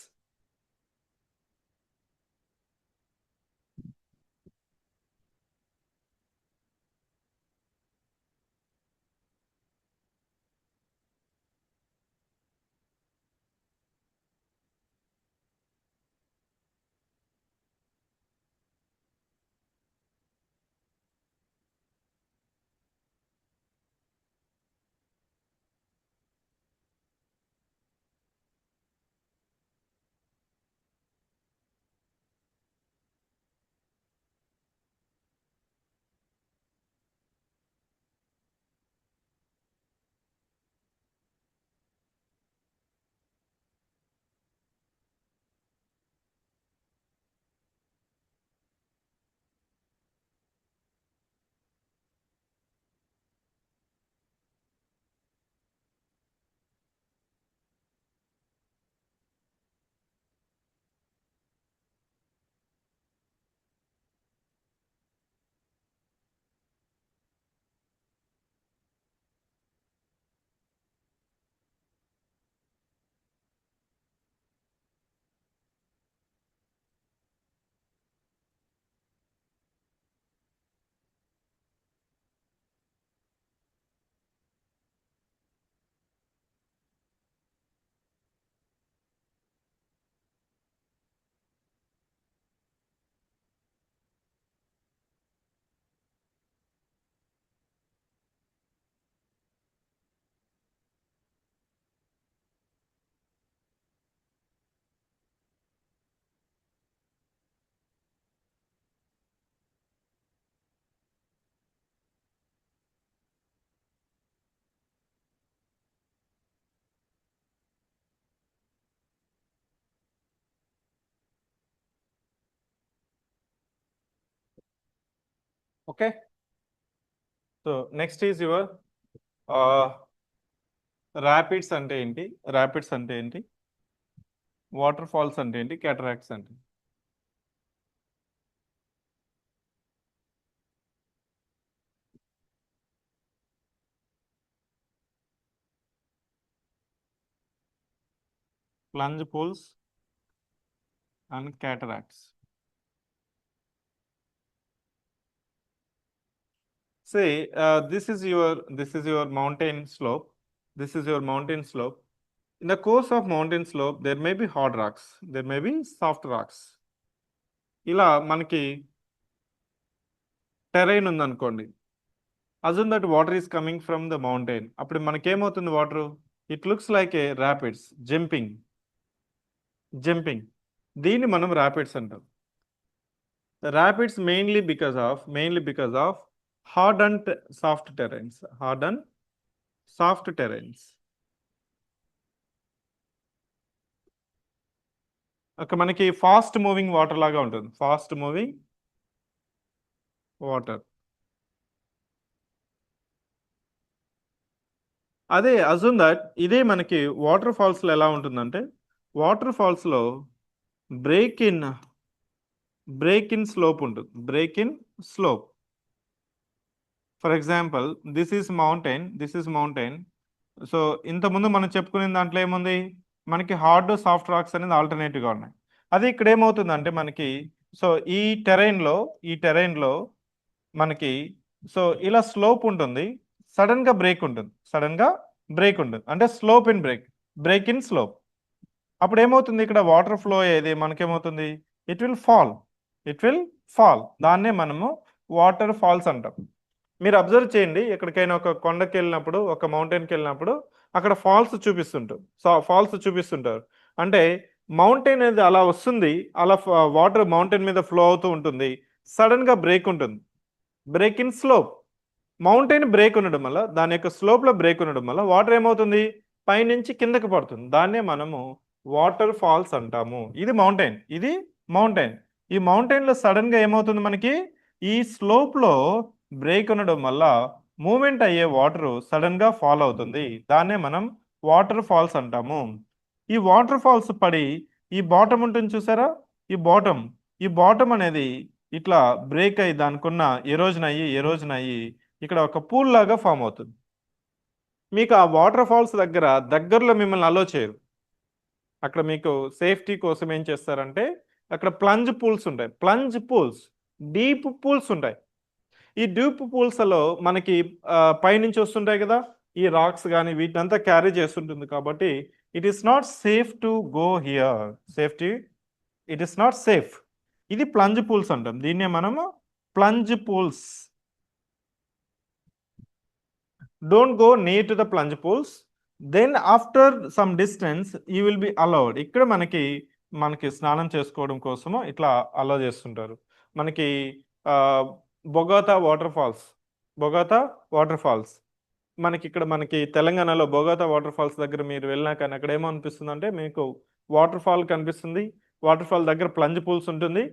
Okay, so next is your rapids అంటే ఏంటి, వాటర్ ఫాల్స్ అంటే ఏంటి, క్యాటరాక్ట్స్ అంటే plunge pools and cataracts. Say this is your mountain slope. This is your mountain slope. In the course of mountain slope, there may be hard rocks, there may be soft rocks. ఇలా మనకి terrain ఉందనుకోండి. Assume that water is coming from the mountain. అప్పుడు మనకేమవుతుంది water? It looks like a rapids, jumping. దీన్ని మనం rapids అంటాం. Rapids mainly because of hard and soft terrains. Okay, మనకి fast moving water లాగా ఉంటుంది. Fast moving water. అదే assume that ఇదే మనకి వాటర్ ఫాల్స్లో ఎలా ఉంటుందంటే, వాటర్ ఫాల్స్లో బ్రేక్ ఇన్ స్లోప్ ఉంటుంది. Break in slope. For example this is mountain. So ఇంతకుముందు మనం చెప్పుకునే దాంట్లో ఏముంది, మనకి హార్డ్ సాఫ్ట్ రాక్స్ అనేది ఆల్టర్నేటివ్గా ఉన్నాయి. అదే ఇక్కడ ఏమవుతుందంటే మనకి, సో ఈ టెరైన్లో మనకి సో ఇలా స్లోప్ ఉంటుంది, సడన్గా బ్రేక్ ఉంటుంది. అంటే slope in break in slope. అప్పుడు ఏమవుతుంది, ఇక్కడ వాటర్ ఫ్లో ఏది మనకేమవుతుంది, ఇట్ విల్ ఫాల్. దాన్నే మనము వాటర్ ఫాల్స్ అంటాం. మీరు అబ్జర్వ్ చేయండి, ఎక్కడికైనా ఒక కొండకి వెళ్ళినప్పుడు, ఒక మౌంటైన్కి వెళ్ళినప్పుడు అక్కడ ఫాల్స్ చూపిస్తుంటారు. అంటే మౌంటైన్ అనేది అలా వస్తుంది, అలా వాటర్ మౌంటైన్ మీద ఫ్లో అవుతూ ఉంటుంది, సడన్గా బ్రేక్ ఉంటుంది. Break in slope. Mountain break ఉండడం వల్ల, దాని యొక్క స్లోప్లో బ్రేక్ ఉండడం వల్ల వాటర్ ఏమవుతుంది, పైనుంచి కిందకి పడుతుంది. దాన్నే మనము వాటర్ ఫాల్స్ అంటాము. ఇది మౌంటైన్. ఈ మౌంటైన్లో సడన్గా ఏమవుతుంది, మనకి ఈ స్లోప్లో బ్రేక్ ఉండడం వల్ల మూమెంట్ అయ్యే వాటర్ సడన్గా ఫాల్ అవుతుంది. దాన్నే మనం వాటర్ ఫాల్స్ అంటాము. ఈ వాటర్ ఫాల్స్ పడి ఈ బాటమ్ ఉంటుంది చూసారా, ఈ బాటమ్ అనేది ఇట్లా బ్రేక్ అయ్యి దానికున్న ఎరోజన్ అయ్యి ఇక్కడ ఒక పూల్ లాగా ఫామ్ అవుతుంది. మీకు ఆ వాటర్ ఫాల్స్ దగ్గరలో మిమ్మల్ని అలో చేయరు. అక్కడ మీకు సేఫ్టీ కోసం ఏం చేస్తారంటే, అక్కడ ప్లంజ్ పూల్స్, డీప్ పూల్స్ ఉంటాయి. ఈ డీప్ పూల్స్లో మనకి పైనుంచి వస్తుంటాయి కదా, ఈ రాక్స్ కానీ వీటినంతా క్యారీ చేస్తుంటుంది. కాబట్టి it is not safe to go here. It is not safe. ఇది ప్లంజ్ పూల్స్ అంటాం. దీన్నే మనము plunge pools. Don't go near to the plunge pools. Then after some distance you will be allowed. ఇక్కడ మనకి స్నానం చేసుకోవడం కోసము ఇట్లా అలౌ చేస్తుంటారు. మనకి బొగాతా వాటర్ ఫాల్స్ మనకి తెలంగాణలో బొగాతా వాటర్ ఫాల్స్ దగ్గర మీరు వెళ్ళినా కానీ అక్కడ ఏమనిపిస్తుంది అంటే, మీకు వాటర్ ఫాల్ కనిపిస్తుంది. వాటర్ ఫాల్ దగ్గర ప్లంజ్ పూల్స్ ఉంటుంది.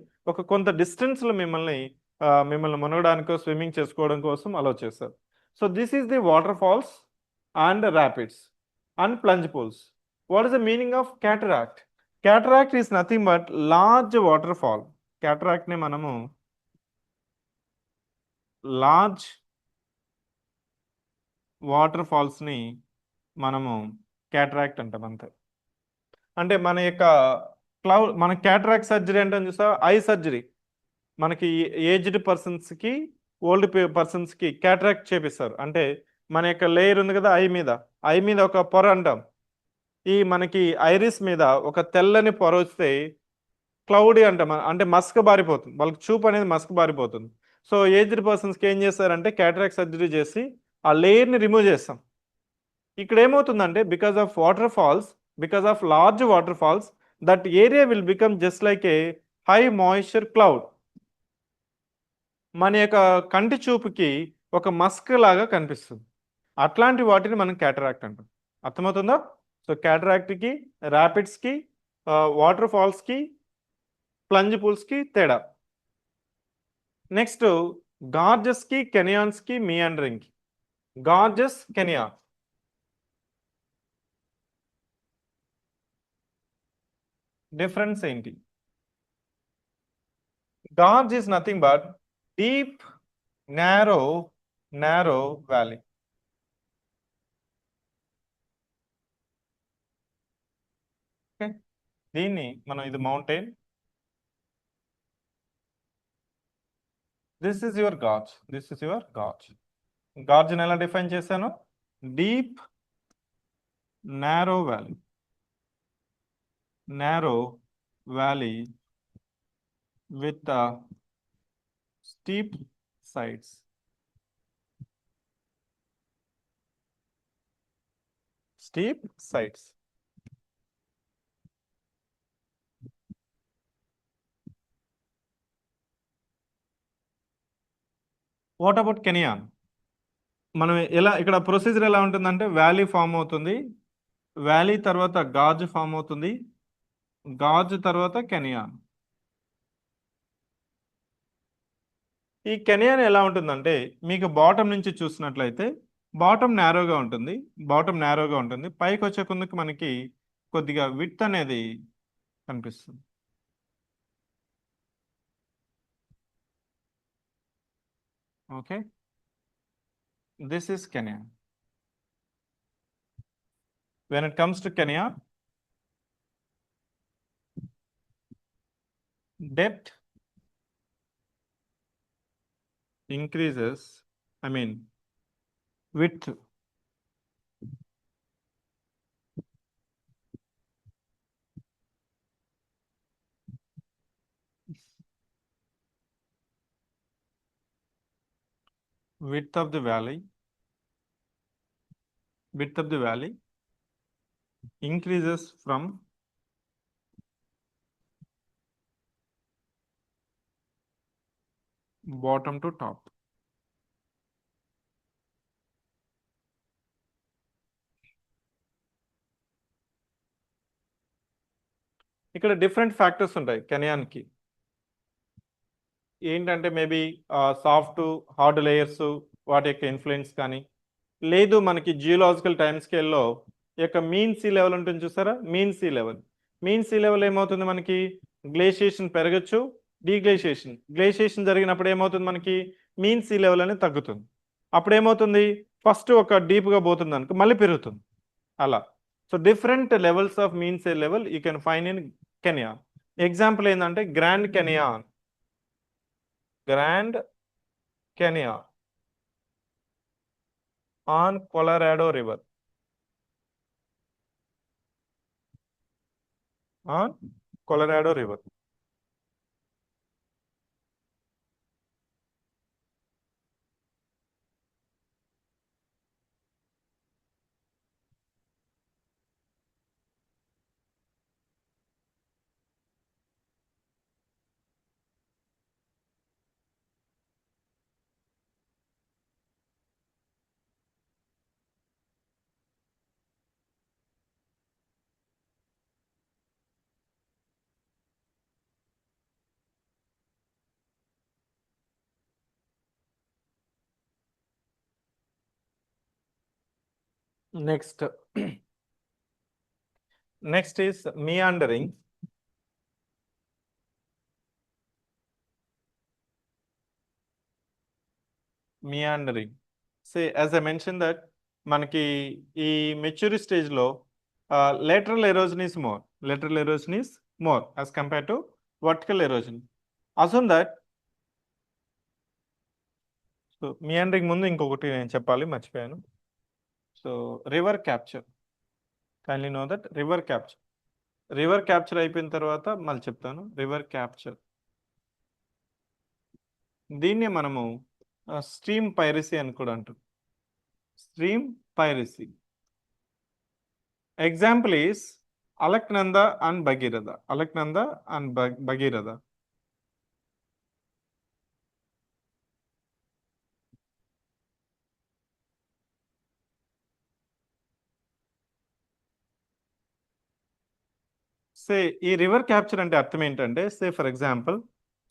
కొంత డిస్టెన్స్లో మిమ్మల్ని మునగడానికో స్విమ్మింగ్ చేసుకోవడం కోసం అలౌ చేస్తారు. So this is the water falls and rapids and plunge pools. What is the meaning of cataract? Cataract is nothing but large water fall. క్యాటరాక్ట్ని మనము లార్జ్ వాటర్ ఫాల్స్ని మనము క్యాటరాక్ట్ అంటాం అంతే. అంటే మన క్యాటరాక్ట్ సర్జరీ అంటే చూసా, ఐ సర్జరీ. మనకి ఏజ్డ్ పర్సన్స్కి, ఓల్డ్ పర్సన్స్కి క్యాటరాక్ట్ చేపిస్తారు. అంటే మన యొక్క లేయర్ ఉంది కదా ఐ మీద ఒక పొర అంటాం. మనకి ఐరిస్ మీద ఒక తెల్లని పొర వస్తే క్లౌడీ అంటాం. అంటే మస్క్ బారిపోతుంది, వాళ్ళకి చూపు అనేది మస్క్ బారిపోతుంది. సో ఏజ్డ్ పర్సన్స్కి ఏం చేస్తారంటే క్యాటరాక్ట్ సర్జరీ చేసి ఆ లేయర్ని రిమూవ్ చేస్తాం. ఇక్కడ ఏమవుతుందంటే, because of large waterfalls, that area will become just like a high moisture cloud. మన యొక్క కంటి చూపుకి ఒక మస్క్ లాగా కనిపిస్తుంది. అట్లాంటి వాటిని మనం క్యాటరాక్ట్ అంటాం. అర్థమవుతుందా? సో క్యాటరాక్ట్కి, ర్యాపిడ్స్కి, వాటర్ ఫాల్స్కి, ప్లంజ్ పూల్స్కి తేడా. నెక్స్ట్ గార్జెస్కి, కెనియాన్స్కి, మియాండరింగ్కి. Gorges, canyon. డిఫరెన్స్ ఏంటి? Gorge is nothing but deep narrow valley. Okay. దీన్ని మనం ఇది mountain, this is your gorge, this is your gorge. గార్జ్ని ఎలా డిఫైన్ చేశాను? Deep narrow valley, narrow valley with steep sides. Steep sides. What about canyon? మనం ఎలా ఇక్కడ procedure ఎలా ఉంటుందంటే వ్యాలీ ఫామ్ అవుతుంది, వ్యాలీ తర్వాత గాజ్ ఫామ్ అవుతుంది, గాజ్ తర్వాత కెనియాన్. ఈ కెనియాన్ ఎలా ఉంటుందంటే మీకు బాటం నుంచి చూసినట్లయితే బాటం నేరోగా ఉంటుంది, బాటం నేరోగా ఉంటుంది, పైకి వచ్చే కొందుకు మనకి కొద్దిగా విడ్త్ అనేది కనిపిస్తుంది. Okay, this is Kenya. When it comes to Kenya, depth increases, I mean width width of the valley, width of the valley increases from bottom to top. ఇక్కడ డిఫరెంట్ ఫ్యాక్టర్స్ ఉంటాయి కెనియాన్కి. ఏంటంటే మేబీ సాఫ్ట్ హార్డ్ లేయర్స్ వాటి యొక్క influence కానీ, లేదు మనకి geological time స్కేల్లో యొక్క మీన్ సీ లెవెల్ ఉంటుంది చూసారా, mean sea level. Mean sea level ఏమవుతుంది మనకి, గ్లేషియేషన్ పెరగచ్చు, డీగ్లేషియేషన్. గ్లేషియేషన్ జరిగినప్పుడు ఏమవుతుంది మనకి మీన్ సీ లెవెల్ అనేది తగ్గుతుంది. అప్పుడు ఏమవుతుంది, ఫస్ట్ ఒక డీప్గా పోతుంది అనుకో, మళ్ళీ పెరుగుతుంది అలా. So different levels of mean sea level you can find in canyon. Example ఏంటంటే grand canyon, grand canyon on Colorado river, on Colorado river. Next, next is meandering. Meandering. Say, as I mentioned that మనకి ఈ మెచ్యూరి స్టేజ్లో lateral erosion is more. Lateral erosion is more as compared to vertical erosion. Assume that. So meandering ముందు ఇంకొకటి నేను చెప్పాలి, మర్చిపోయాను. So river capture, kindly know that river capture. River capture అయిపోయిన తర్వాత మళ్ళీ చెప్తాను. రివర్ క్యాప్చర్, దీన్ని మనము స్ట్రీమ్ పైరసీ అని కూడా అంటాం. Stream piracy. Example is Alaknanda and Bhagirath. Alaknanda and Bhagirath. Say ఈ రివర్ క్యాప్చర్ అంటే అర్థం ఏంటంటే, say for example,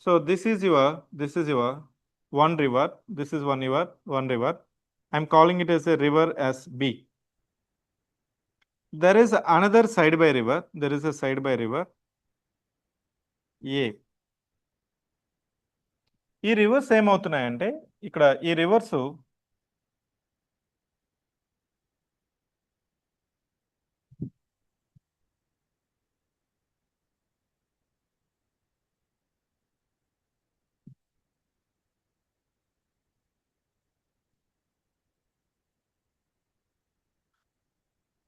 so this is your one river, this is one river. I'm calling it as a river as B. There is another side by river, there is a side by river A. ఈ reverse ఏమవుతున్నాయంటే, ఇక్కడ ఈ reverse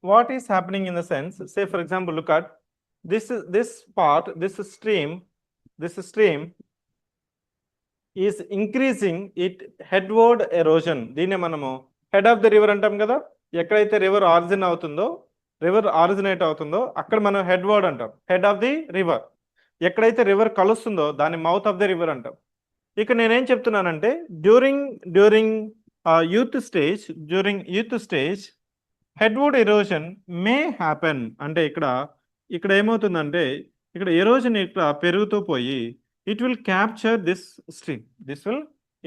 what is happening in the sense, say for example, look at this part, this stream is increasing it headward erosion. దీన్ని మనము head of the river అంటాం కదా. ఎక్కడైతే river originate అవుతుందో అక్కడ మనం హెడ్వర్డ్ అంటాం, హెడ్ ఆఫ్ ది రివర్. ఎక్కడైతే రివర్ కలుస్తుందో దాన్ని మౌత్ ఆఫ్ ద రివర్ అంటాం. ఇక నేనేం చెప్తున్నానంటే డ్యూరింగ్ యూత్ స్టేజ్ హెడ్వుడ్ ఎరోజన్ మే హ్యాపెన్. అంటే ఇక్కడ ఏమవుతుందంటే ఇక్కడ ఎరోజన్ ఇట్లా పెరుగుతూ పోయి it will capture this stream.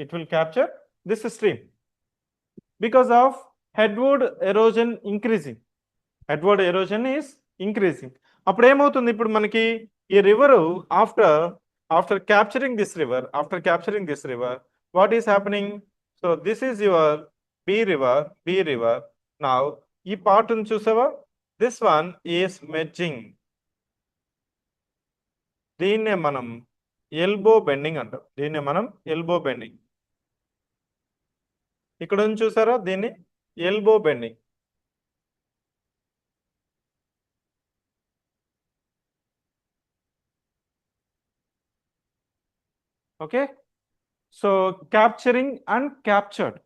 It will capture this stream because of headward erosion increasing. Headward erosion is increasing. అప్పుడు ఏమవుతుంది, ఇప్పుడు మనకి ఈ river after capturing this river what is happening? So this is your B river. Now ఈ part చూసావా, this one is merging. దీన్నే మనం elbow bending అంటాం. ఇక్కడ చూసారా, దీన్ని elbow bending. Okay, so capturing and captured.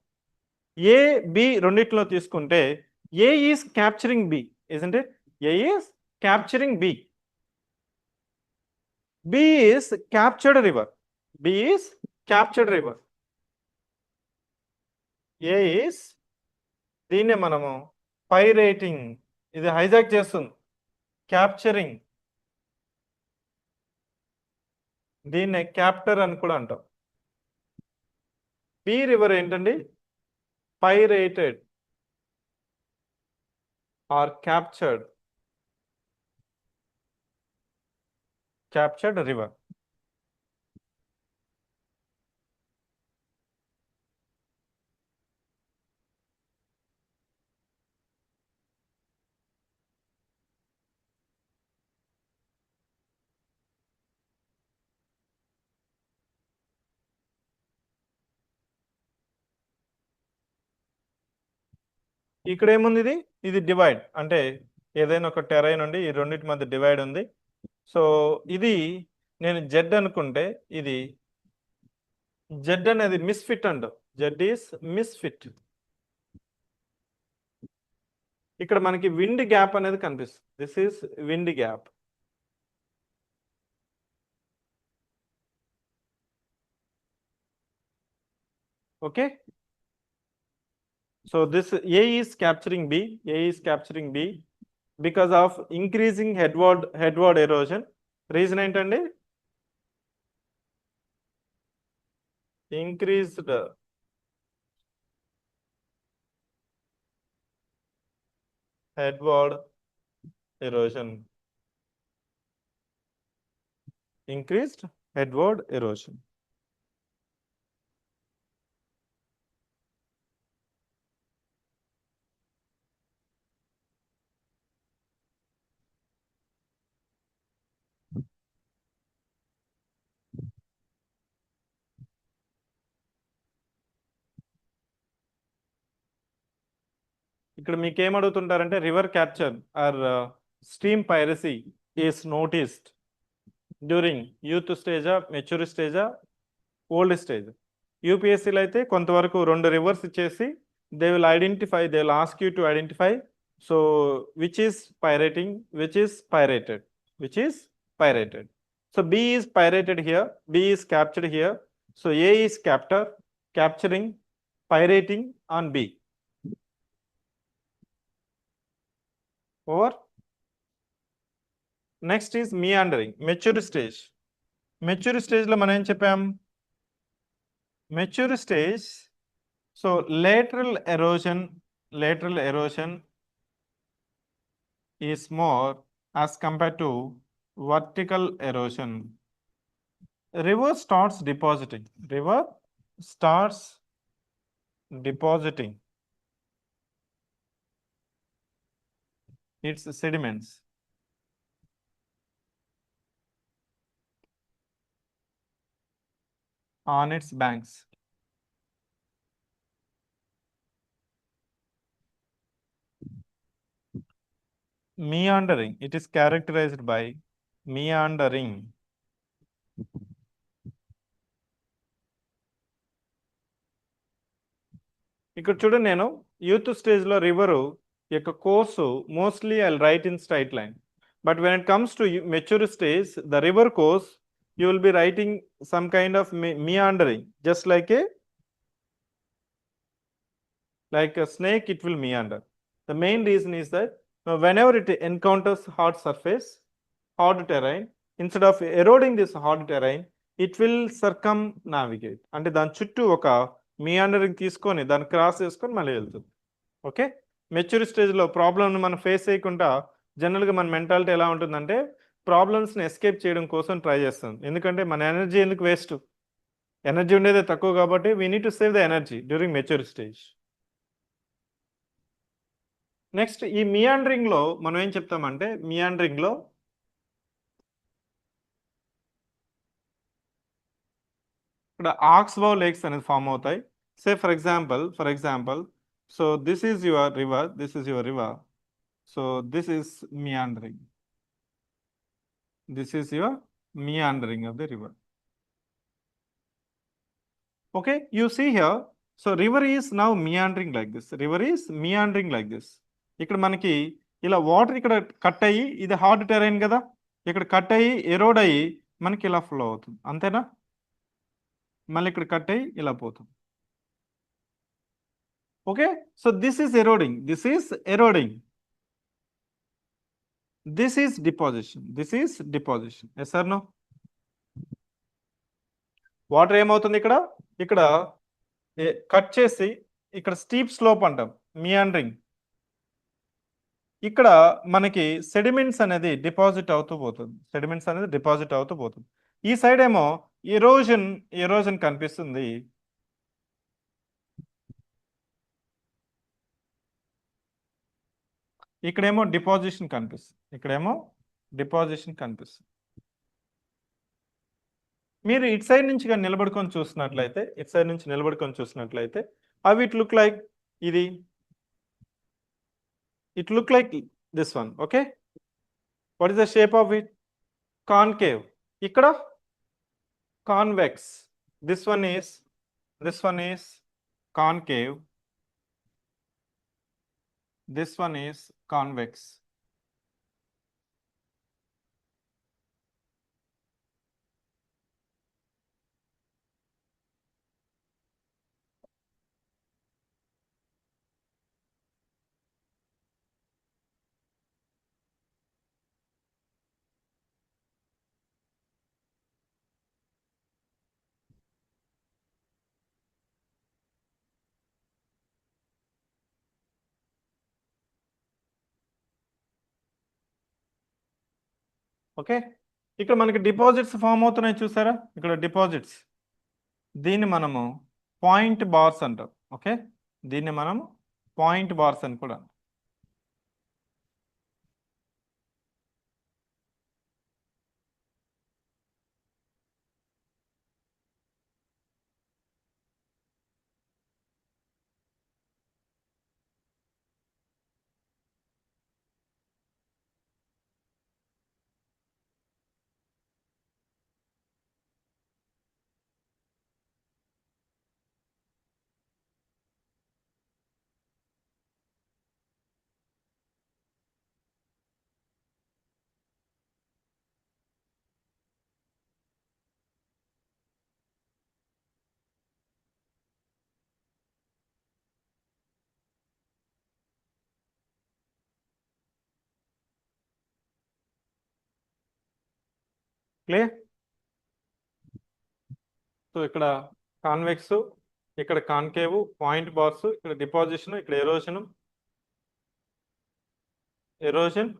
A B రెండిట్లో తీసుకుంటే A is capturing B, isn't it? A is capturing B. B is captured river. A is దీన్నే మనము పైరేటింగ్, ఇది హైజాక్ చేస్తుంది. క్యాప్చరింగ్, దీన్నే క్యాప్టర్ అని కూడా అంటాం. బి రివర్ ఏంటండి? Pirated or captured river. ఇక్కడ ఏముంది, ఇది డివైడ్. అంటే ఏదైనా ఒక టెరైన్ ఉండి ఈ రెండింటి మధ్య డివైడ్ ఉంది. సో ఇది నేను జెడ్ అనుకుంటే ఇది జెడ్ అనేది మిస్ఫిట్ అంట. Z is misfit. ఇక్కడ మనకి విండ్ గ్యాప్ అనేది కనిపిస్తుంది. This is wind gap. Okay, so this A is capturing B because of increasing headward erosion. Reason ఏంటండి? increased headward erosion. ఇక్కడ మీకు ఏమడుగుతుంటారంటే river capture or stream piracy is noticed during youth స్టేజా, mature స్టేజా, old stage. యూపీఎస్సీలో అయితే కొంతవరకు 2 rivers ఇచ్చేసి they will ask you to identify so which is pirated. So B is pirated here, B is captured here. So A is capturing, pirating on B. Over. Next is meandering, mature stage. లో మనం ఏం చెప్పాం? Mature stage, so lateral erosion is more as compared to vertical erosion. River starts depositing its sediments on its banks. meandering. It is characterized by meandering. ఇక్కడ చూడండి, నేను youth స్టేజ్లో river యొక్క course mostly I right in straight line. But when it comes to mature stage, the river course you will be writing some kind of meandering, just like a snake. It will meander. The main reason is that whenever it encounters hard surface, hard terrain, instead of eroding this hard terrain, it will circumnavigate. అంటే దాని చుట్టూ ఒక మీయాండరింగ్ తీసుకొని దాన్ని cross చేసుకొని మళ్ళీ వెళ్తుంది. Okay, mature స్టేజ్లో ప్రాబ్లమ్ని మనం ఫేస్ చేయకుండా జనరల్గా మన మెంటాలిటీ ఎలా ఉంటుందంటే ప్రాబ్లమ్స్ని ఎస్కేప్ చేయడం కోసం ట్రై చేస్తాం. ఎందుకంటే మన ఎనర్జీ ఎందుకు వేస్ట్? ఎనర్జీ ఉండేదే తక్కువ కాబట్టి we need to save the energy during mature stage. Next ఈ మియాండరింగ్లో మనం ఏం చెప్తామంటే, మియాండరింగ్లో ఇక్కడ ఆక్స్బౌ లేక్స్ అనేది ఫామ్ అవుతాయి. సే for example so this is your river, so this is meandering. This is your meandering of the river. Okay, you see here, so river is now meandering like this. ఇక్కడ మనకి ఇలా water ఇక్కడ cut అయ్యి, ఇది hard terrain కదా, ఇక్కడ cut అయ్యి ఎరోడ్ అయ్యి మనకి ఇలా ఫ్లో అవుతుంది, అంతేనా? మళ్ళీ ఇక్కడ కట్ అయ్యి ఇలా పోతుంది. Okay, so this is eroding, this is deposition. Yes or no? Water ఏమవుతుంది ఇక్కడ కట్ చేసి ఇక్కడ స్టీప్ స్లోప్ అంటాం, మియాండరింగ్. ఇక్కడ మనకి సెడిమెంట్స్ అనేది డిపాజిట్ అవుతూ పోతుంది. ఈ సైడ్ ఏమో ఎరోజన్ కనిపిస్తుంది. ఇక్కడేమో డిపాజిషన్ కనిపిస్తుంది. మీరు ఇటు సైడ్ నుంచి కానీ నిలబడుకొని చూసినట్లయితే అవి it look like this one. Okay, what is the shape of it? Concave. ఇక్కడ convex. This one is concave, this one is convex. Okay, ఇక్కడ మనకి డిపాజిట్స్ ఫామ్ అవుతున్నాయి, చూసారా? ఇక్కడ డిపాజిట్స్, దీన్ని మనము పాయింట్ బార్స్ అంటాం. ఓకే, దీన్ని మనం పాయింట్ బార్స్ అని కూడా. క్లియర్? సో ఇక్కడ కాన్వెక్స్, ఇక్కడ కాన్కేవ్, పాయింట్ బార్స్, ఇక్కడ డిపాజిషన్, ఇక్కడ ఎరోజన్.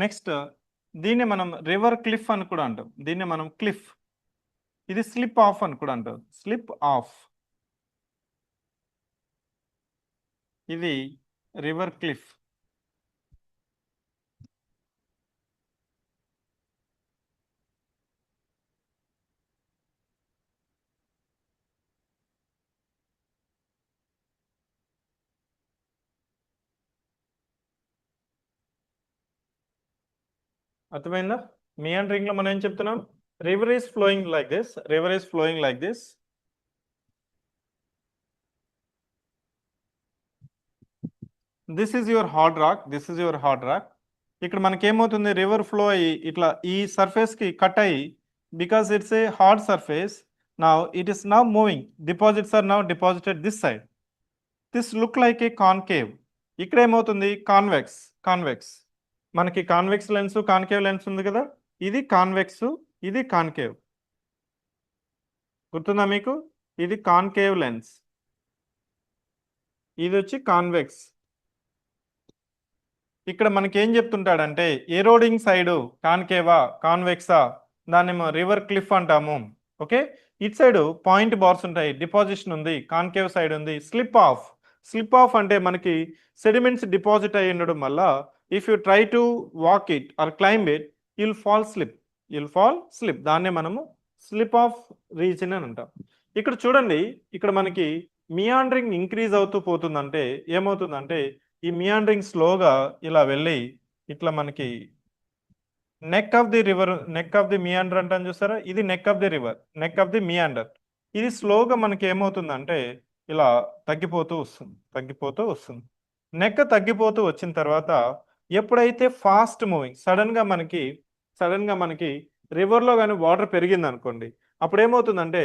నెక్స్ట్ దీన్ని మనం రివర్ క్లిఫ్ అని కూడా అంటాం. దీన్ని మనం క్లిఫ్, ఇది స్లిప్ ఆఫ్ అని కూడా అంటాం. స్లిప్ ఆఫ్, ఇది రివర్ క్లిఫ్. అర్థమైందా? మియాండరింగ్ లో మనం ఏం చెప్తున్నాం? River is flowing like this, river is flowing like this. This is your hard rock, this is your hard rock. ఇక్కడ మనకి ఏమవుతుంది? రివర్ ఫ్లో అయ్యి ఇట్లా ఈ సర్ఫేస్ కి కట్ అయ్యి, because it's a hard surface, now it is now moving. Deposits are now deposited this side. This look like a concave. ఇక్కడ ఏమవుతుంది? కాన్వెక్స్. కాన్వెక్స్ మనకి కాన్వెక్స్ లెన్స్, కాన్కేవ్ లెన్స్ ఉంది కదా, ఇది కాన్వెక్స్, ఇది కాన్కేవ్. గుర్తుందా మీకు? ఇది కాన్కేవ్ లెన్స్, ఇది వచ్చి కాన్వెక్స్. ఇక్కడ మనకి ఏం చెప్తుంటాడంటే ఎరోడింగ్ సైడు కాన్కేవా కాన్వెక్సా, దాన్ని రివర్ క్లిఫ్ అంటాము. Okay, it side point bars ఉంటాయి, డిపాజిషన్ ఉంది, కాన్కేవ్ సైడ్ ఉంది. స్లిప్ ఆఫ్, స్లిప్ ఆఫ్ అంటే మనకి సెడిమెంట్స్ డిపాజిట్ అయి ఉండడం వల్ల if you try to walk it or climb it, you'll fall slip, you'll fall slip. దాన్నే మనము స్లిప్ ఆఫ్ రీజన్ అని అంటాం. ఇక్కడ చూడండి, ఇక్కడ మనకి మియాండరింగ్ ఇంక్రీజ్ అవుతూ పోతుందంటే ఏమవుతుందంటే ఈ మియాండరింగ్ స్లోగా ఇలా వెళ్ళి ఇట్లా మనకి neck of the river, neck of the meander అంటాను చూసారా, ఇది neck of the river, neck of the meander. ఇది స్లోగా మనకి ఏమవుతుందంటే ఇలా తగ్గిపోతూ వస్తుంది, తగ్గిపోతూ వస్తుంది. నెక్ తగ్గిపోతూ వచ్చిన తర్వాత ఎప్పుడైతే ఫాస్ట్ మూవింగ్ సడన్ గా మనకి రివర్లో కానీ వాటర్ పెరిగింది అనుకోండి, అప్పుడు ఏమవుతుందంటే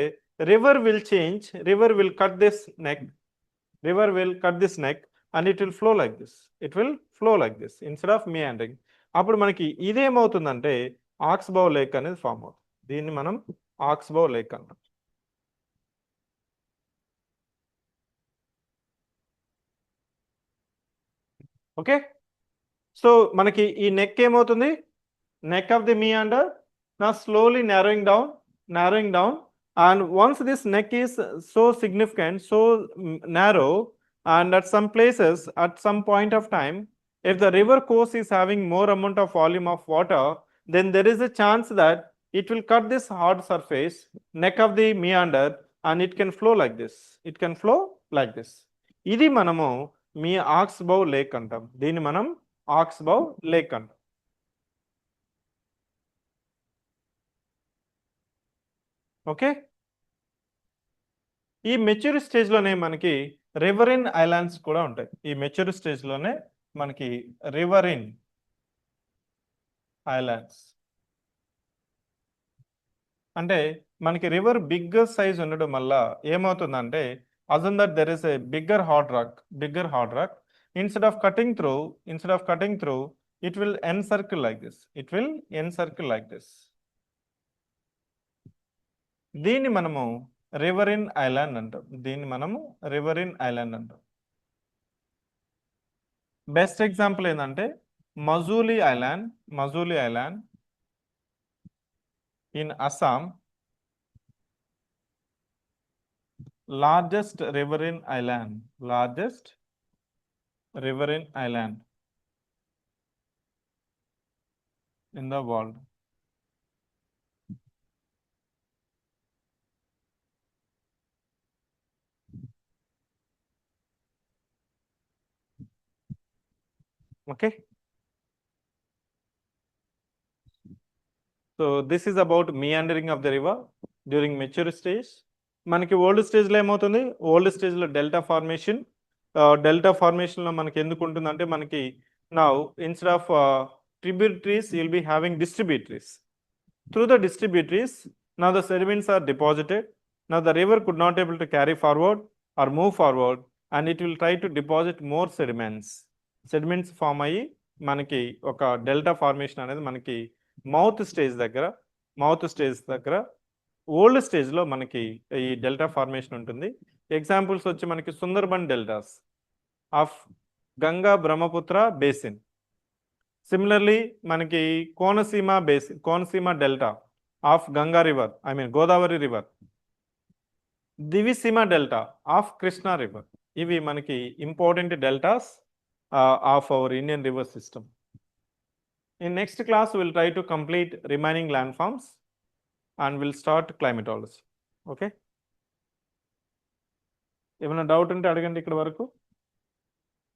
river will change, river will cut this neck, river will cut this neck and it will flow like this, it will flow like this instead of meandering. అప్పుడు మనకి ఇదేమవుతుందంటే ఆక్స్బౌ లేక్ అనేది ఫామ్ అవుతుంది. దీన్ని మనం ఆక్స్బౌ లేక్ అంటాం. Okay, so మనకి ఈ నెక్ ఏమవుతుంది? Neck of the meander now slowly narrowing down, and once this neck is so significant, so narrow, and at some places at some point of time, if the river course is having more amount of volume of water, then there is a chance that it will cut this hard surface, neck of the meander, and it can flow like this, it can flow like this. ఇది మనము మీ oxbow lake అంటాం, దీన్ని మనం oxbow lake అంటాం. Okay, ఈ mature స్టేజ్లోనే మనకి రివరిన్ islands కూడా ఉంటాయి. ఈ మెచ్యూర్ స్టేజ్లోనే మనకి రివరిన్ ఐలాండ్స్ అంటే మనకి రివర్ బిగ్గర్ సైజ్ ఉండడం వల్ల ఏమవుతుందంటే again that there is a bigger hard rock, instead of cutting through it will encircle like this. దీన్ని మనము రివరిన్ ఐలాండ్ అంటాం. బెస్ట్ ఎగ్జాంపుల్ ఏంటంటే Majuli island in Assam, largest riverine island in the world. Okay, so this is about meandering of the river during mature stage. మనకి old స్టేజ్లో ఏమవుతుంది? Old స్టేజ్లో delta ఫార్మేషన్లో మనకి ఎందుకు ఉంటుందంటే మనకి now instead of tributaries you'll be having distributaries. Through the distributaries now the sediments are deposited. Now the river could not able to carry forward or move forward, and it will try to deposit more sediments form అయ్యి మనకి ఒక delta formation అనేది మనకి mouth stage దగ్గర old స్టేజ్లో మనకి ఈ delta formation ఉంటుంది. ఎగ్జాంపుల్స్ వచ్చి మనకి Sundarban deltas of Ganga Brahmaputra basin. Similarly మనకి Konaseema delta of Ganga river, Godavari river. Diviseema delta of Krishna river. ఇవి మనకి important deltas of our Indian river system. In next class we will try to complete remaining landforms and we'll start climatology. Okay, ఏమైనా doubt ఉంటే అడగండి ఇక్కడ వరకు.